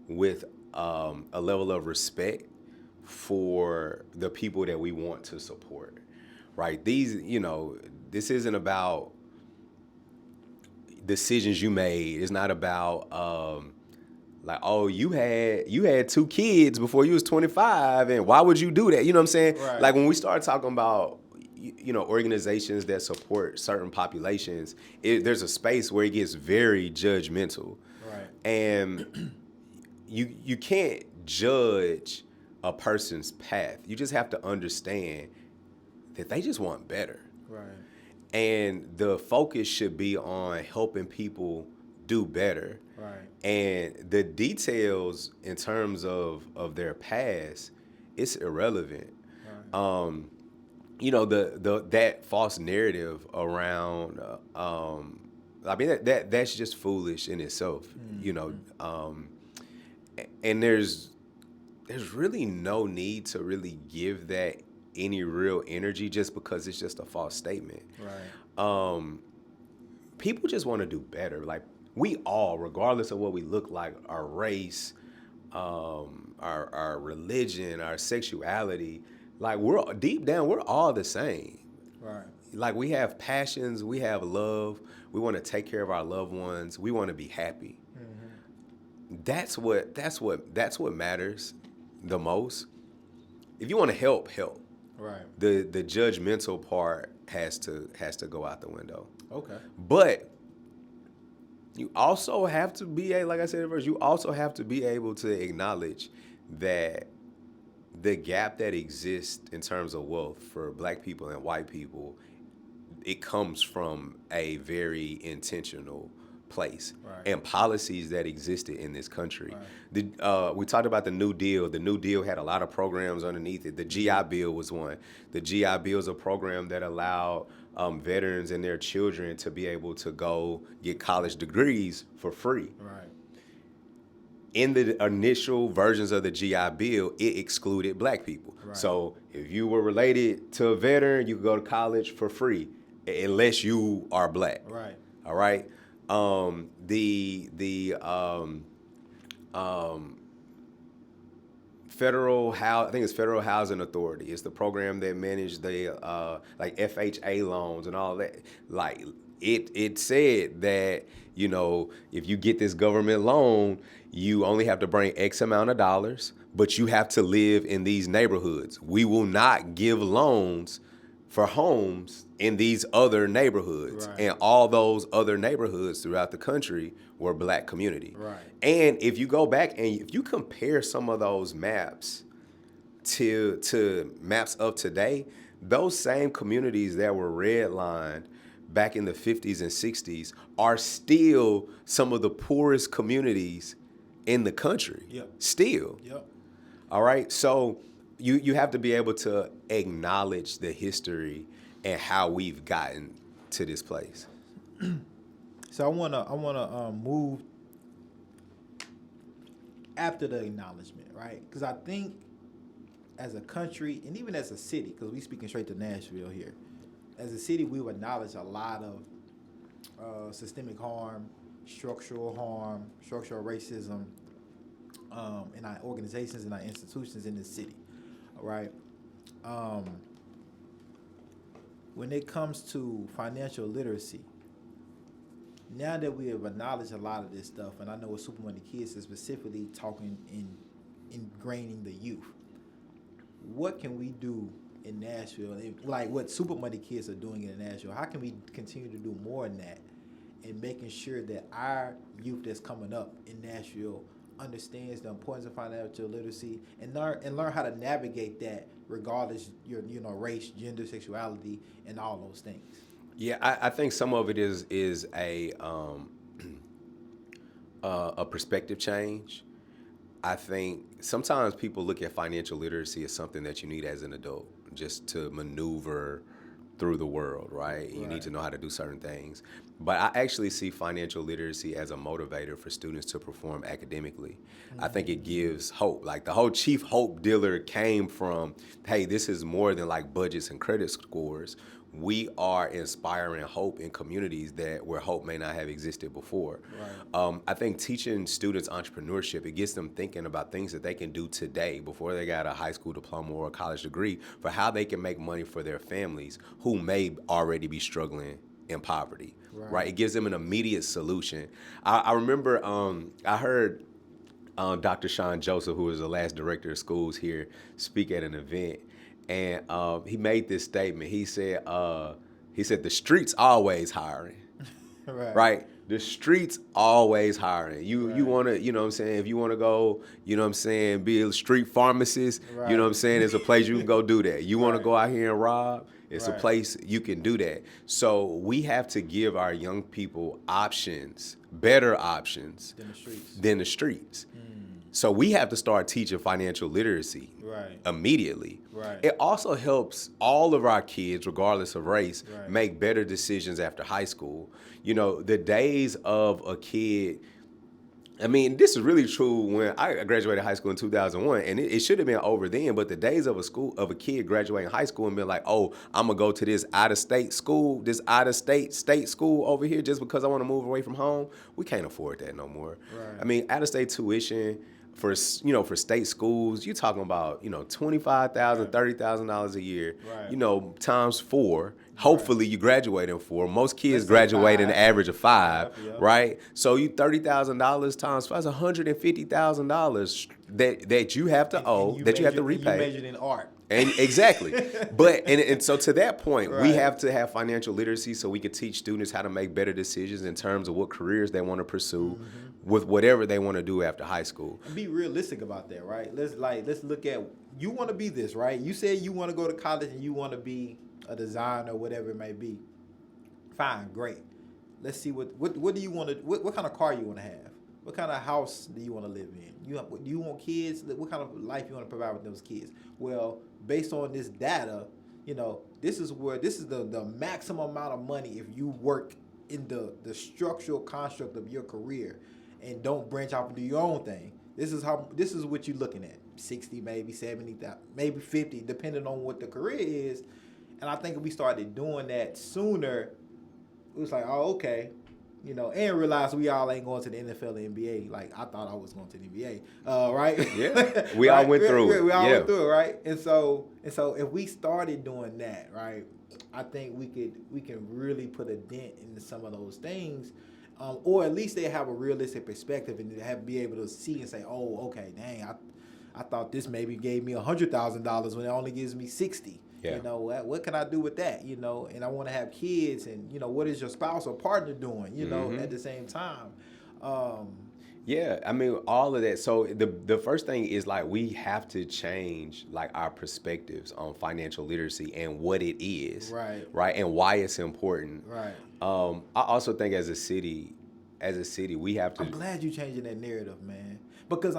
C: with a level of respect for the people that we want to support. Right? This isn't about decisions you made. It's not about you had 2 kids before you was 25, and why would you do that? You know what I'm saying?
B: Right.
C: Like when we start talking about organizations that support certain populations, there's a space where it gets very judgmental.
B: Right.
C: And you can't judge a person's path. You just have to understand that they just want better.
B: Right.
C: And the focus should be on helping people do better.
B: Right.
C: And the details in terms of their past, it's irrelevant.
B: Right.
C: That false narrative around that's just foolish in itself. And there's really no need to really give that any real energy just because it's just a false statement.
B: Right.
C: People just want to do better. Like we all, regardless of what we look like, our race, our religion, our sexuality, like we're deep down, we're all the same.
B: Right.
C: Like we have passions, we have love, we want to take care of our loved ones, we want to be happy. Mm-hmm. That's what matters the most. If you want to help.
B: Right.
C: The judgmental part has to go out the window.
B: Okay.
C: But you also have to be like I said at first, you also have to be able to acknowledge that the gap that exists in terms of wealth for Black people and white people, it comes from a very intentional place.
B: Right.
C: And policies that existed in this country.
B: Right.
C: We talked about the New Deal. The New Deal had a lot of programs underneath it. The GI Bill was one. The GI Bill is a program that allowed veterans and their children to be able to go get college degrees for free.
B: Right.
C: In the initial versions of the GI Bill, it excluded Black people.
B: Right.
C: So if you were related to a veteran, you could go to college for free, unless you are Black.
B: Right.
C: All right. Federal Housing Authority. It's the program that managed the like FHA loans and all that. Like it said that, if you get this government loan, you only have to bring X amount of dollars, but you have to live in these neighborhoods. We will not give loans for homes in these other neighborhoods.
B: Right.
C: And all those other neighborhoods throughout the country were Black community.
B: Right.
C: And if you go back and if you compare some of those maps to maps of today, those same communities that were redlined back in the 50s and 60s are still some of the poorest communities in the country.
B: Yep.
C: Still.
B: Yep.
C: All right. So you have to be able to acknowledge the history and how we've gotten to this place.
B: So I wanna move after the acknowledgement, right? Because I think as a country and even as a city, because we speaking straight to Nashville here, as a city we've acknowledged a lot of systemic harm, structural racism in our organizations and our institutions in this city. All right. When it comes to financial literacy, now that we have acknowledged a lot of this stuff, and I know with Super Money Kids is specifically talking in ingraining the youth, what can we do in Nashville? Like what Super Money Kids are doing in Nashville, how can we continue to do more in that and making sure that our youth that's coming up in Nashville understands the importance of financial literacy and learn how to navigate that regardless your race, gender, sexuality, and all those things.
C: Yeah, I think some of it is a perspective change. I think sometimes people look at financial literacy as something that you need as an adult just to maneuver through the world, right? You need to know how to do certain things. But I actually see financial literacy as a motivator for students to perform academically. I think it gives hope. Like the whole chief hope dealer came from, hey, this is more than like budgets and credit scores. We are inspiring hope in communities where hope may not have existed before. Right. I think teaching students entrepreneurship, it gets them thinking about things that they can do today before they got a high school diploma or a college degree for how they can make money for their families who may already be struggling in poverty. Right. It gives them an immediate solution. I remember I heard Dr. Sean Joseph, who was the last director of schools here, speak at an event. And he made this statement. He said, the streets always hiring. Right? The streets always hiring. You want to, you know what I'm saying? If you want to go, you know what I'm saying, be a street pharmacist, you know what I'm saying? There's a place you can go do that. You want to go out here and rob? It's a place you can do that. So we have to give our young people options, better options than the streets. So we have to start teaching financial literacy immediately. It also helps all of our kids, regardless of race, make better decisions after high school. You know, the days of a kid, I mean, this is really true when I graduated high school in 2001, and it should have been over then, but the days of a kid graduating high school and being like, oh, I'm going to go to this out-of-state school, this out-of-state school over here just because I want to move away from home, we can't afford that no more. I mean, out-of-state tuition, for state schools, you're talking about, $25,000, $30,000 a year, times 4. Hopefully you graduate in 4. Most kids graduate in an average of 5, right? So you $30,000 times 5 is $150,000 that you have to owe, that you have to repay.
B: You measured in art.
C: And exactly. But and so to that point, we have to have financial literacy so we can teach students how to make better decisions in terms of what careers they want to pursue with whatever they want to do after high school.
B: And be realistic about that, right? Let's look at, you want to be this, right? You said you want to go to college and you want to be a designer or whatever it may be. Fine, great. Let's see what do you want to, what kind of car you want to have? What kind of house do you want to live in? Do you want kids? What kind of life you want to provide with those kids? Well, based on this data, this is the maximum amount of money if you work in the structural construct of your career and don't branch out and do your own thing. This is what you're looking at. 60, maybe 70, maybe 50, depending on what the career is. And I think if we started doing that sooner, it was like, oh, okay. And realize we all ain't going to the NFL and NBA. Like I thought I was going to the NBA, right?
C: Yeah, we all went through it.
B: We all went through it, right? And so if we started doing that, right, I think we can really put a dent into some of those things, or at least they have a realistic perspective and be able to see and say, oh, okay, dang, I thought this maybe gave me $100,000 when it only gives me 60. Yeah. What can I do with that? And I want to have kids, and what is your spouse or partner doing? At the same time.
C: Yeah, I mean all of that. So the first thing is like we have to change like our perspectives on financial literacy and what it is, right, and why it's important. Right. I also think as a city, we have to.
B: I'm glad you're changing that narrative, man, because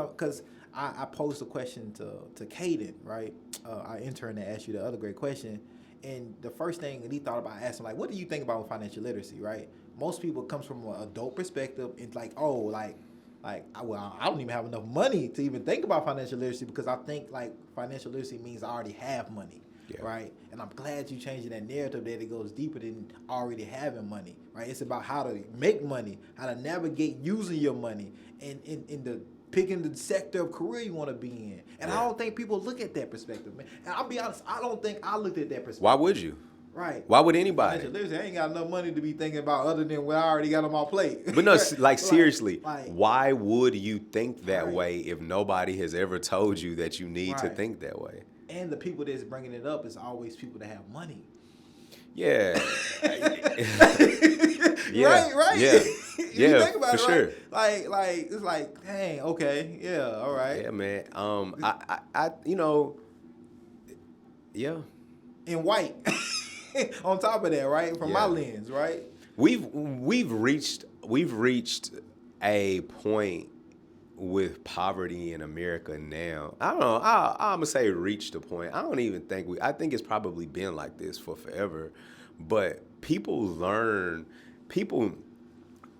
B: I posed a question to Caden, right? Our intern that asked you the other great question. And the first thing that he thought about asking, like, what do you think about financial literacy, right? Most people comes from an adult perspective. It's like, oh, I don't even have enough money to even think about financial literacy because I think, like, financial literacy means I already have money, right? And I'm glad you're changing that narrative that it goes deeper than already having money, right? It's about how to make money, how to navigate using your money, and in the picking the sector of career you want to be in. And I don't think people look at that perspective, man. And I'll be honest, I don't think I looked at that perspective.
C: Why would you?
B: Right.
C: Why would anybody?
B: Listen, I ain't got enough money to be thinking about other than what I already got on my plate.
C: But no, like seriously, why would you think that way if nobody has ever told you that you need to think that way?
B: And the people that's bringing it up is always people that have money.
C: Yeah.
B: Right.
C: Yeah.
B: You think about
C: for
B: it,
C: sure.
B: Like it's like, dang, okay, yeah, all right.
C: Yeah, man. Yeah.
B: In white. On top of that, right? From my lens, right?
C: We've reached a point with poverty in America now, I don't know. I'm gonna say reached a point. I don't even think I think it's probably been like this for forever, but people.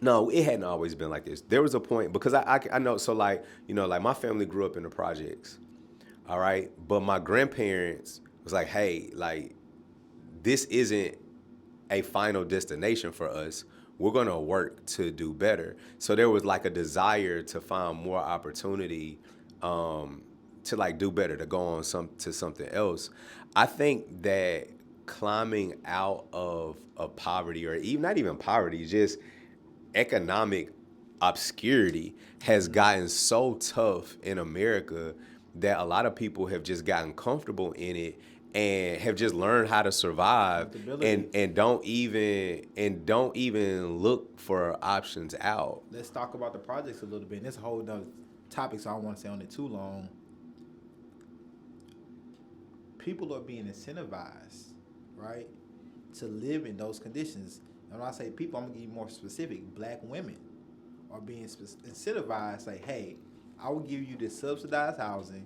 C: No, it hadn't always been like this. There was a point because I know. So like like my family grew up in the projects, all right. But my grandparents was like, hey, like this isn't a final destination for us. We're gonna work to do better. So there was like a desire to find more opportunity, to like do better, to go on to something else. I think that climbing out of poverty, or even not even poverty, just economic obscurity has gotten so tough in America that a lot of people have just gotten comfortable in it and have just learned how to survive and don't even look for options out.
B: Let's talk about the projects a little bit. And it's a whole other topic, so I don't want to stay on it too long. People are being incentivized, right, to live in those conditions. And when I say people, I'm going to give you more specific. Black women are being incentivized, say, hey, I will give you this subsidized housing,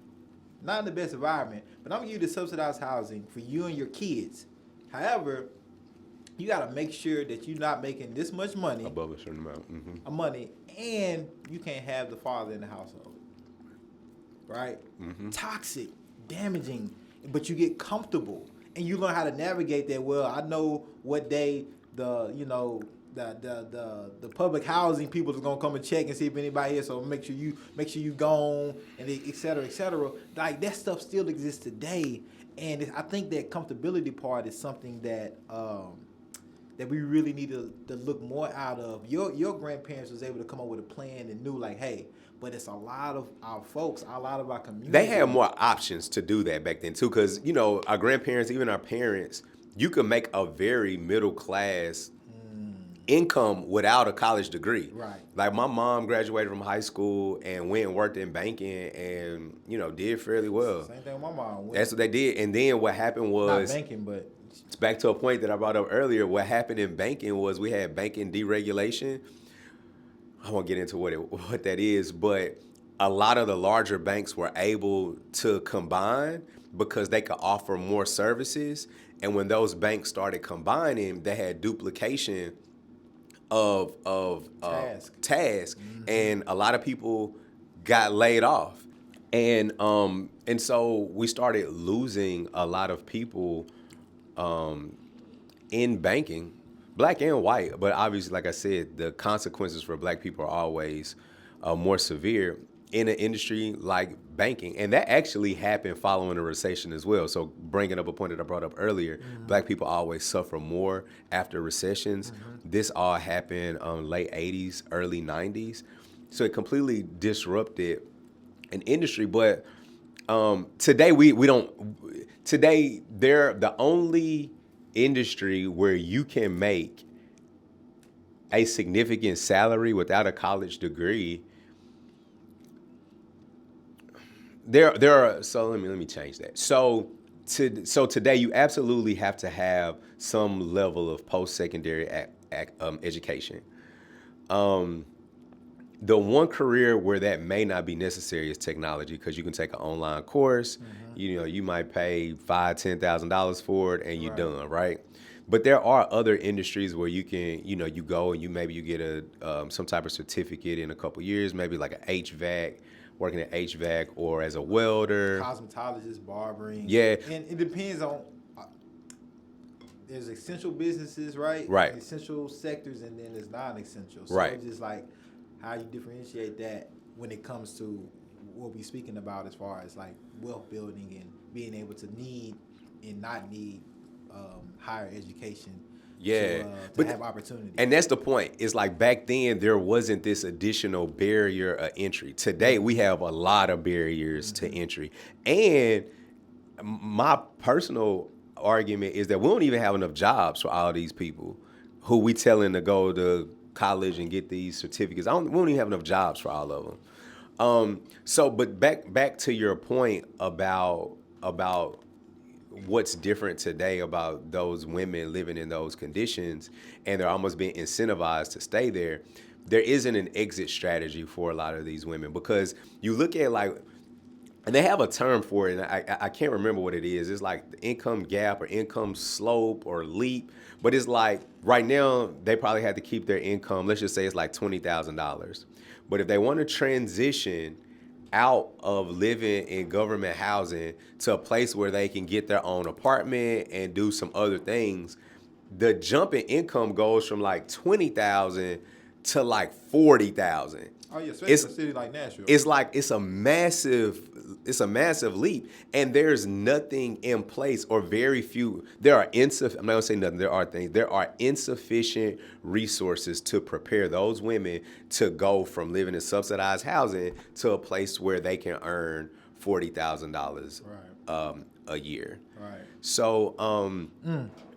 B: not in the best environment, but I'm going to give you this subsidized housing for you and your kids. However, you got to make sure that you're not making this much money.
C: Above a certain amount. Mm-hmm.
B: Money, and you can't have the father in the household. Right?
C: Mm-hmm.
B: Toxic, damaging, but you get comfortable. And you learn how to navigate that. Well, I know what day the public housing people is gonna come and check and see if anybody here. So make sure you gone, and et cetera, et cetera. Like that stuff still exists today, and I think that comfortability part is something that that we really need to look more out of. Your grandparents was able to come up with a plan and knew like, hey, but it's a lot of our folks, a lot of our community.
C: They had more options to do that back then too, because our grandparents, even our parents, you could make a very middle class income without a college degree.
B: Right.
C: Like my mom graduated from high school and went and worked in banking and did fairly well.
B: Same thing with my mom.
C: That's what they did. And then what happened was,
B: not banking, but
C: it's back to a point that I brought up earlier. What happened in banking was we had banking deregulation. I won't get into what that is, but a lot of the larger banks were able to combine because they could offer more services. And when those banks started combining, they had duplication of task. And a lot of people got laid off. And so we started losing a lot of people in banking, black and white. But obviously, like I said, the consequences for black people are always more severe in an industry like banking. And that actually happened following a recession as well. So bringing up a point that I brought up earlier, black people always suffer more after recessions. This all happened late 80s, early 90s. So it completely disrupted an industry. But today they're the only industry where you can make a significant salary without a college degree. There are, so let me change that. So today you absolutely have to have some level of post-secondary education. The one career where that may not be necessary is technology, because you can take an online course. You might pay $5,000-$10,000 for it and you're done, right? But there are other industries where you can, you go and you get a some type of certificate in a couple years, maybe like an HVAC, working at HVAC, or as a welder,
B: cosmetologist, barbering.
C: Yeah,
B: and it depends on. There's essential businesses, right?
C: Right.
B: Essential sectors, and then there's non-essential. So
C: right.
B: It's just like how you differentiate that when it comes to what we're speaking about, as far as like wealth building and being able to need and not need higher education.
C: Yeah,
B: to have opportunity.
C: And that's the point. It's like back then there wasn't this additional barrier of entry. Today we have a lot of barriers to entry. And my personal argument is that we don't even have enough jobs for all these people who we telling to go to college and get these certificates. We don't even have enough jobs for all of them. But back to your point about what's different today about those women living in those conditions, and they're almost being incentivized to stay there. there isn't an exit strategy for a lot of these women, because you look at like, and they have a term for it, and I can't remember what it is. It's like the income gap or income slope or leap. But it's like right now they probably had to keep their income, let's just say it's like $20,000. But if they want to transition out of living in government housing to a place where they can get their own apartment and do some other things, the jump in income goes from like 20,000 to like 40,000.
B: Oh yeah, especially in a city like Nashville.
C: It's like it's a massive leap, and there's nothing in place, or very few. I'm not gonna say nothing. There are insufficient resources to prepare those women to go from living in subsidized housing to a place where they can earn $40,000 a year.
B: Right.
C: So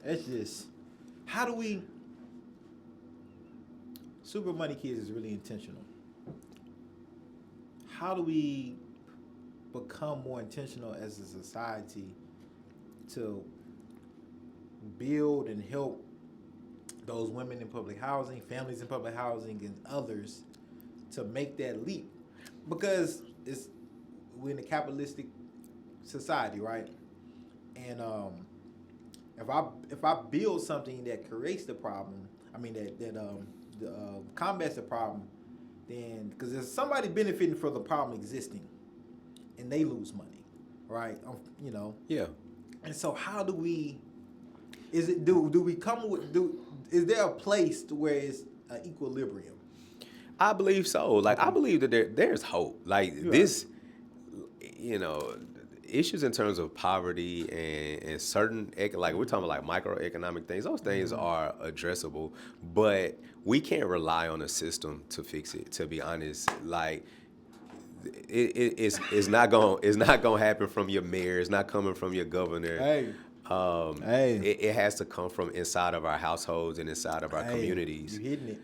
B: It's just, how do we? Super Money Kids is really intentional. How do we become more intentional as a society to build and help those women in public housing, families in public housing, and others to make that leap? Because we're in a capitalistic society, right? And if I build something that creates the problem, that combats the problem, then, because there's somebody benefiting from the problem existing, and they lose money, right?
C: yeah.
B: And so, how do we? Is there a place to where it's an equilibrium?
C: I believe so. Like, I believe that there's hope. Like this, issues in terms of poverty and certain, like we're talking about like microeconomic things, those things are addressable, but we can't rely on a system to fix it, to be honest. Like, it's not gonna happen from your mayor. It's not coming from your governor.
B: Hey.
C: It has to come from inside of our households and inside of our communities.
B: You hitting it.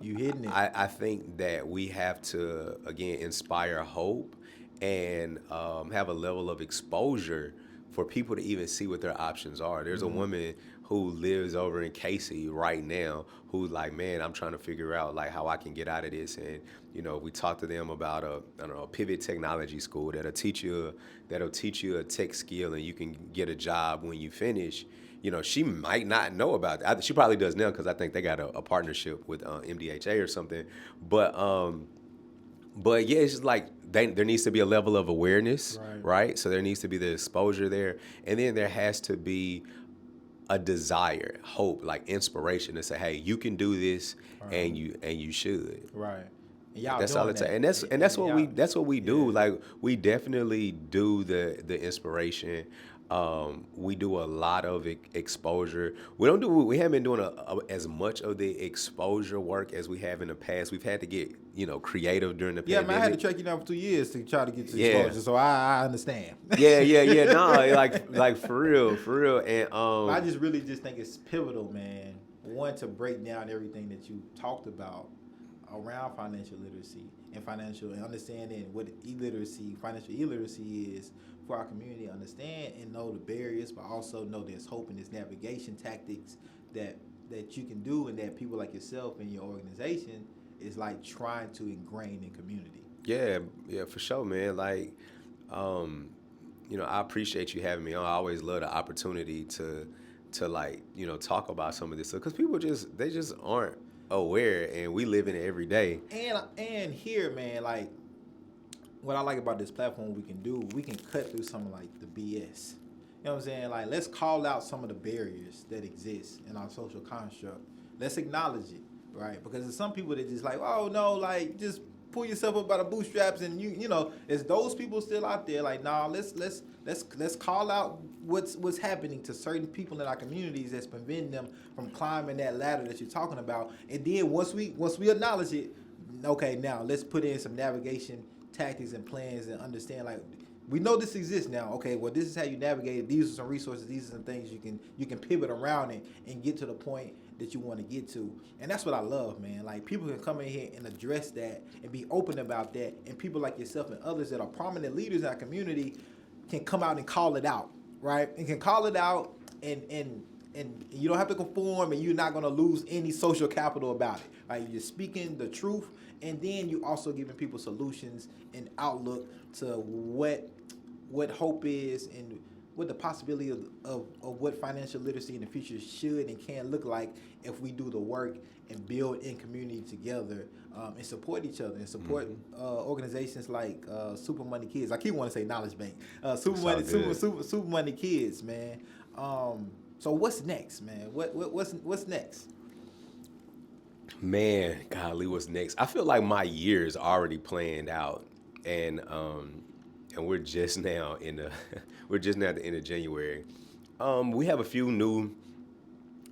B: You hitting it.
C: I think that we have to, again, inspire hope and have a level of exposure for people to even see what their options are. There's a woman who lives over in Casey right now who's like, man, I'm trying to figure out like how I can get out of this. And we talk to them about a pivot technology school that'll teach you a tech skill, and you can get a job when you finish. She might not know about that. She probably does now, because I think they got a partnership with MDHA or something. But yeah, it's just like there needs to be a level of awareness, right? So there needs to be the exposure there, and then there has to be a desire, hope, like inspiration to say, hey, you can do this, and you should.
B: Right. And
C: that's all it takes, and that's what we do. Yeah. Like, we definitely do the inspiration. We do a lot of exposure. We haven't been doing as much of the exposure work as we have in the past. We've had to get creative during the pandemic.
B: Yeah, man, I had to track you down for 2 years to try to get to exposure, so I understand.
C: Yeah. No, like for real. And
B: I just really think it's pivotal, man. One, to break down everything that you talked about around financial literacy and understanding what financial illiteracy is for our community. Understand and know the barriers, but also know there's hope and there's navigation tactics that you can do, and that people like yourself and your organization is like trying to ingrain in community.
C: Yeah, for sure, man. Like, I appreciate you having me on. I always love the opportunity to like, talk about some of this stuff, because people just aren't aware, and we live in it every day.
B: And here, man, like, what I like about this platform, we can cut through some of like the BS. You know what I'm saying? Like, let's call out some of the barriers that exist in our social construct. Let's acknowledge it, right? Because there's some people that just like, oh no, like, just pull yourself up by the bootstraps, and there's those people still out there. Like, nah, let's call out what's happening to certain people in our communities that's preventing them from climbing that ladder that you're talking about. And then once we acknowledge it, okay, now let's put in some navigation tactics and plans and understand, like, we know this exists now. Okay, well, this is how you navigate it. These are some resources. These are some things you can pivot around it and get to the point that you want to get to. And that's what I love, man. Like, people can come in here and address that and be open about that. And people like yourself and others that are prominent leaders in our community can come out and call it out, right? And can call it out and and you don't have to conform, and you're not gonna lose any social capital about it. Right? You're speaking the truth, and then you also giving people solutions and outlook to what hope is and what the possibility of what financial literacy in the future should and can look like if we do the work and build in community together, and support each other and support organizations like Super Money Kids. I keep wanting to say Knowledge Bank. Super Money Kids, man. So what's next, man? What's next?
C: Man, golly, what's next? I feel like my year's already planned out, and we're just now at the end of January. We have a few new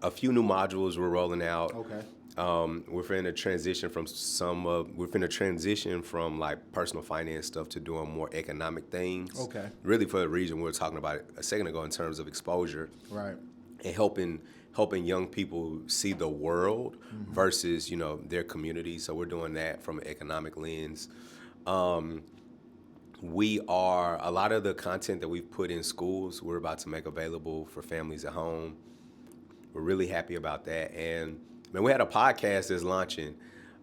C: modules we're rolling out.
B: Okay.
C: We're finna transition from like personal finance stuff to doing more economic things.
B: Okay.
C: Really for the reason we were talking about it a second ago in terms of exposure.
B: Right.
C: And helping young people see the world versus, their community. So we're doing that from an economic lens. A lot of the content that we've put in schools, we're about to make available for families at home. We're really happy about that. And man, we had a podcast that's launching.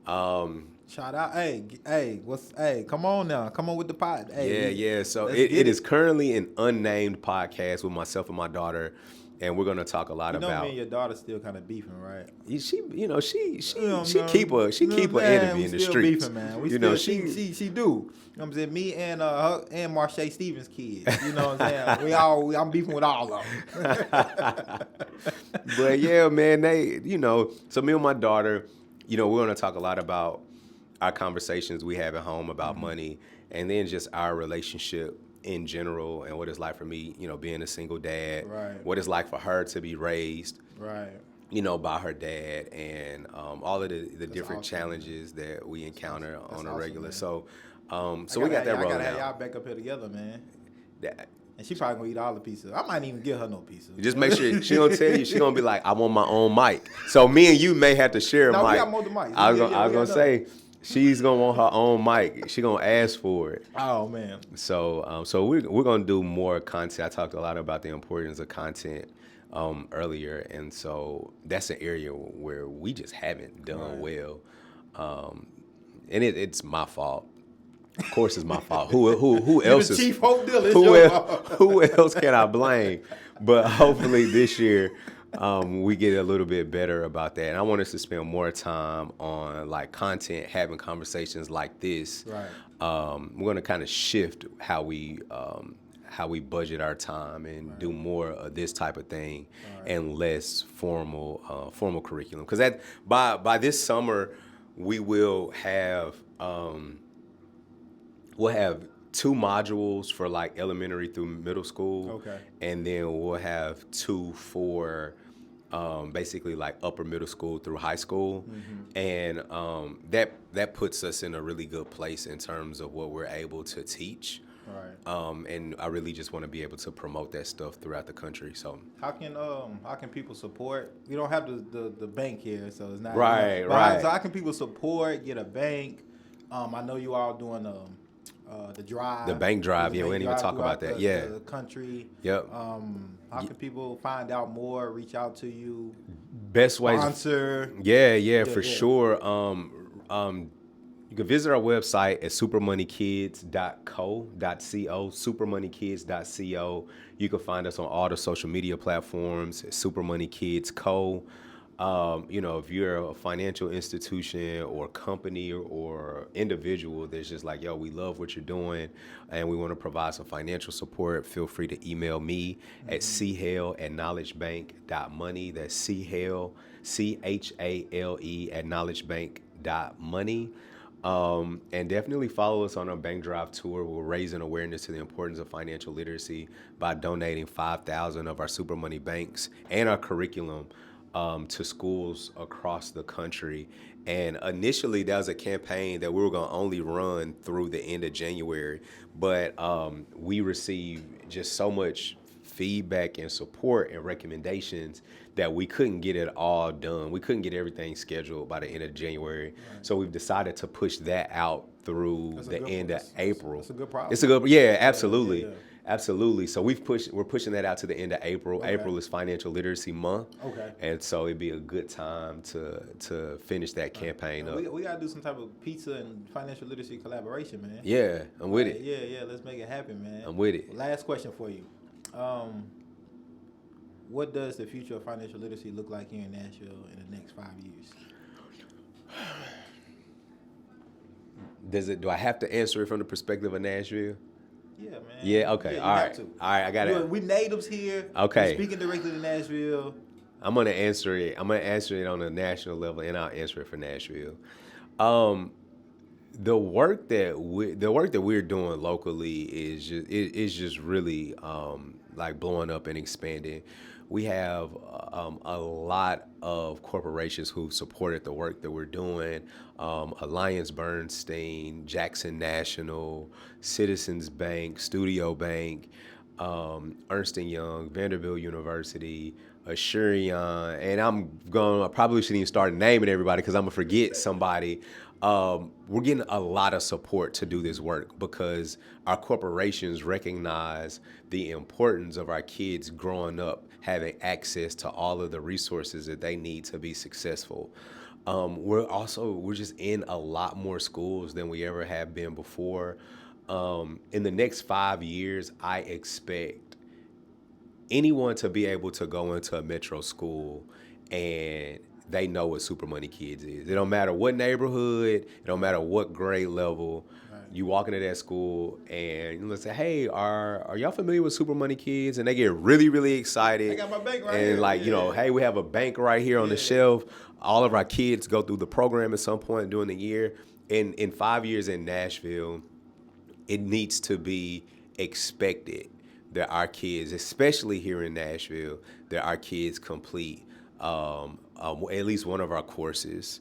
B: Shout out, come on now, come on with the pod. Hey,
C: Yeah. So it is currently an unnamed podcast with myself and my daughter, and we're gonna talk a lot about.
B: Me and your daughter still kind of beefing, right?
C: She keep her enemy in the streets.
B: Beefing, man. She do. You know what I'm saying? Me and her and Marsha Stevens' kids. You know what I'm saying? I'm beefing with all of them.
C: But yeah, man, so me and my daughter, we're gonna talk a lot about our conversations we have at home about money, and then just our relationship in general, and what it's like for me, being a single dad.
B: Right.
C: What it's like for her to be raised.
B: Right.
C: By her dad, and all of the different challenges that we encounter on a regular.
B: Man.
C: So we got that rolling out.
B: I gotta have y'all back up here together, man. And she probably gonna eat all the pizza. I might even give her no pizza.
C: Just make sure she gonna tell you. She gonna be like, I want my own mic. So me and you may have to share a mic.
B: We got more than mics.
C: I was gonna say she's gonna want her own mic. She gonna ask for it.
B: Oh man.
C: So we're gonna do more content. I talked a lot about the importance of content earlier, and so that's an area where we just haven't done well, and it's my fault. Of course, it's my fault. Who else is
B: chief hope dealer?
C: Who else can I blame? But hopefully this year we get a little bit better about that. And I want us to spend more time on like content, having conversations like this.
B: Right.
C: We're going to kind of shift how we budget our time and do more of this type of thing and less formal curriculum. Because by this summer we will have we'll have 2 modules for like elementary through middle school.
B: Okay.
C: And then we'll have 2 for basically like upper middle school through high school. And that puts us in a really good place in terms of what we're able to teach.
B: Right.
C: And I really just want to be able to promote that stuff throughout the country. So
B: how can people support? We don't have the bank here, so it's not
C: right.
B: So how can people support? Get a bank? I know you all doing the drive.
C: The bank drive, we didn't even talk about that.
B: The country.
C: Yep.
B: How can people find out more? Reach out to you.
C: Best ways.
B: Sponsor.
C: Yeah, for sure. You can visit our website at supermoneykids.co, supermoneykids.co. You can find us on all the social media platforms at Super Money Kids Co. If you're a financial institution or company or individual that's just like, yo, we love what you're doing and we want to provide some financial support, feel free to email me at chale@knowledgebank.money. That's chale, CHALE @knowledgebank.money. And definitely follow us on our bank drive tour. We're raising awareness to the importance of financial literacy by donating 5,000 of our Super Money banks and our curriculum to schools across the country. And initially that was a campaign that we were going to only run through the end of January, but we received just so much feedback and support and recommendations that we couldn't get it all done. We couldn't get everything scheduled by the end of January. Right. So we've decided to push that out through the end of April.
B: It's a good problem.
C: It's a good, yeah, absolutely. Yeah. Absolutely. So we're pushing that out to the end of April.
B: Okay.
C: April is Financial Literacy Month.
B: Okay.
C: And so it'd be a good time to finish that campaign up.
B: We gotta do some type of pizza and financial literacy collaboration, man.
C: Yeah, I'm with it.
B: Yeah. Let's make it happen, man.
C: I'm with it.
B: Last question for you. What does the future of financial literacy look like here in Nashville in the next 5 years?
C: Do I have to answer it from the perspective of Nashville?
B: Yeah, man.
C: Yeah, okay.
B: Yeah,
C: All right, I got it.
B: We natives here.
C: Okay.
B: We're speaking directly to Nashville.
C: I'm gonna answer it on a national level, and I'll answer it for Nashville. The work that we're doing locally is just really like blowing up and expanding. We have a lot of corporations who supported the work that we're doing. Alliance Bernstein, Jackson National, Citizens Bank, Studio Bank, Ernst & Young, Vanderbilt University, Assurion, and I probably shouldn't even start naming everybody because I'm gonna forget somebody. We're getting a lot of support to do this work because our corporations recognize the importance of our kids growing up having access to all of the resources that they need to be successful. We're just in a lot more schools than we ever have been before. In the next 5 years, I expect anyone to be able to go into a metro school and they know what Super Money Kids is. It don't matter what neighborhood, it don't matter what grade level. Right. You walk into that school and you say, "Hey, are y'all familiar with Super Money Kids?" And they get really, really excited.
B: I got my bank right
C: and
B: here.
C: Like, hey, we have a bank right here on the shelf. All of our kids go through the program at some point during the year. In 5 years in Nashville, it needs to be expected that our kids, especially here in Nashville, that our kids complete at least one of our courses.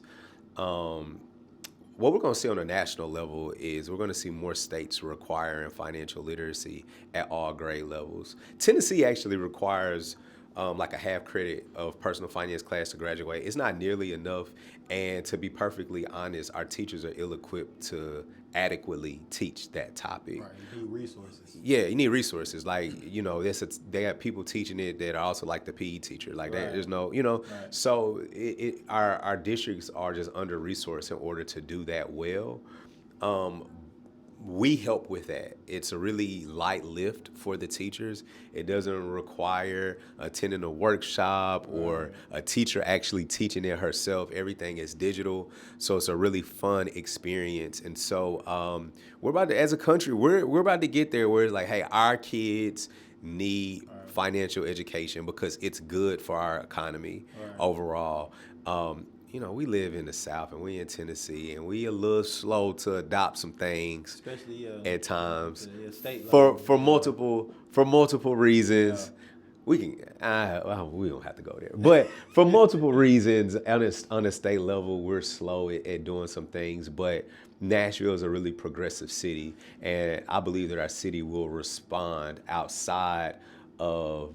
C: What we're going to see on a national level is we're going to see more states requiring financial literacy at all grade levels. Tennessee actually requires like a half credit of personal finance class to graduate. It's not nearly enough. And to be perfectly honest, our teachers are ill-equipped to adequately teach that topic.
B: Right, you need resources.
C: Yeah, you need resources. Like, they got people teaching it that are also like the PE teacher. Like, there's no, right. So our districts are just under-resourced in order to do that well. We help with that. It's a really light lift for the teachers. It doesn't require attending a workshop or a teacher actually teaching it herself. Everything is digital, so it's a really fun experience. And so we're about to, as a country, we're about to get there where it's like, hey, our kids need financial education because it's good for our economy overall. We live in the South and we in Tennessee and we a little slow to adopt some things,
B: especially
C: at times
B: state
C: for multiple reasons. We we don't have to go there, but for multiple reasons on a state level, we're slow at doing some things. But Nashville is a really progressive city, and I believe that our city will respond outside of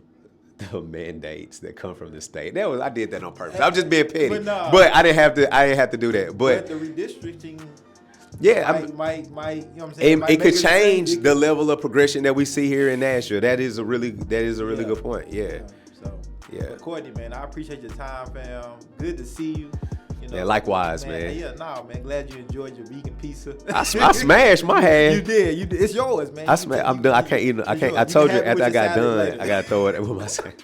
C: the mandates that come from the state. I did that on purpose. I'm just being petty, but I didn't have to do that. But
B: the redistricting, might, you know what I'm saying?
C: It could change the level of progression that we see here in Nashville. That is a really good point. Yeah.
B: But Courtney, man, I appreciate your time, fam. Good to see you.
C: Yeah, likewise, man.
B: Man. Glad you enjoyed your vegan pizza.
C: I smashed my half.
B: You did. It's yours, man.
C: I'm done. I can't eat it. I told you after I got done, I gotta throw it with myself.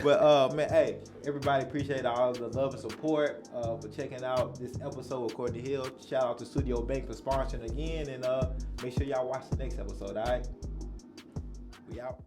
B: But man, hey, everybody, appreciate all the love and support for checking out this episode with Courtney Hill. Shout out to Studio Bank for sponsoring again, and make sure y'all watch the next episode. All right, we out.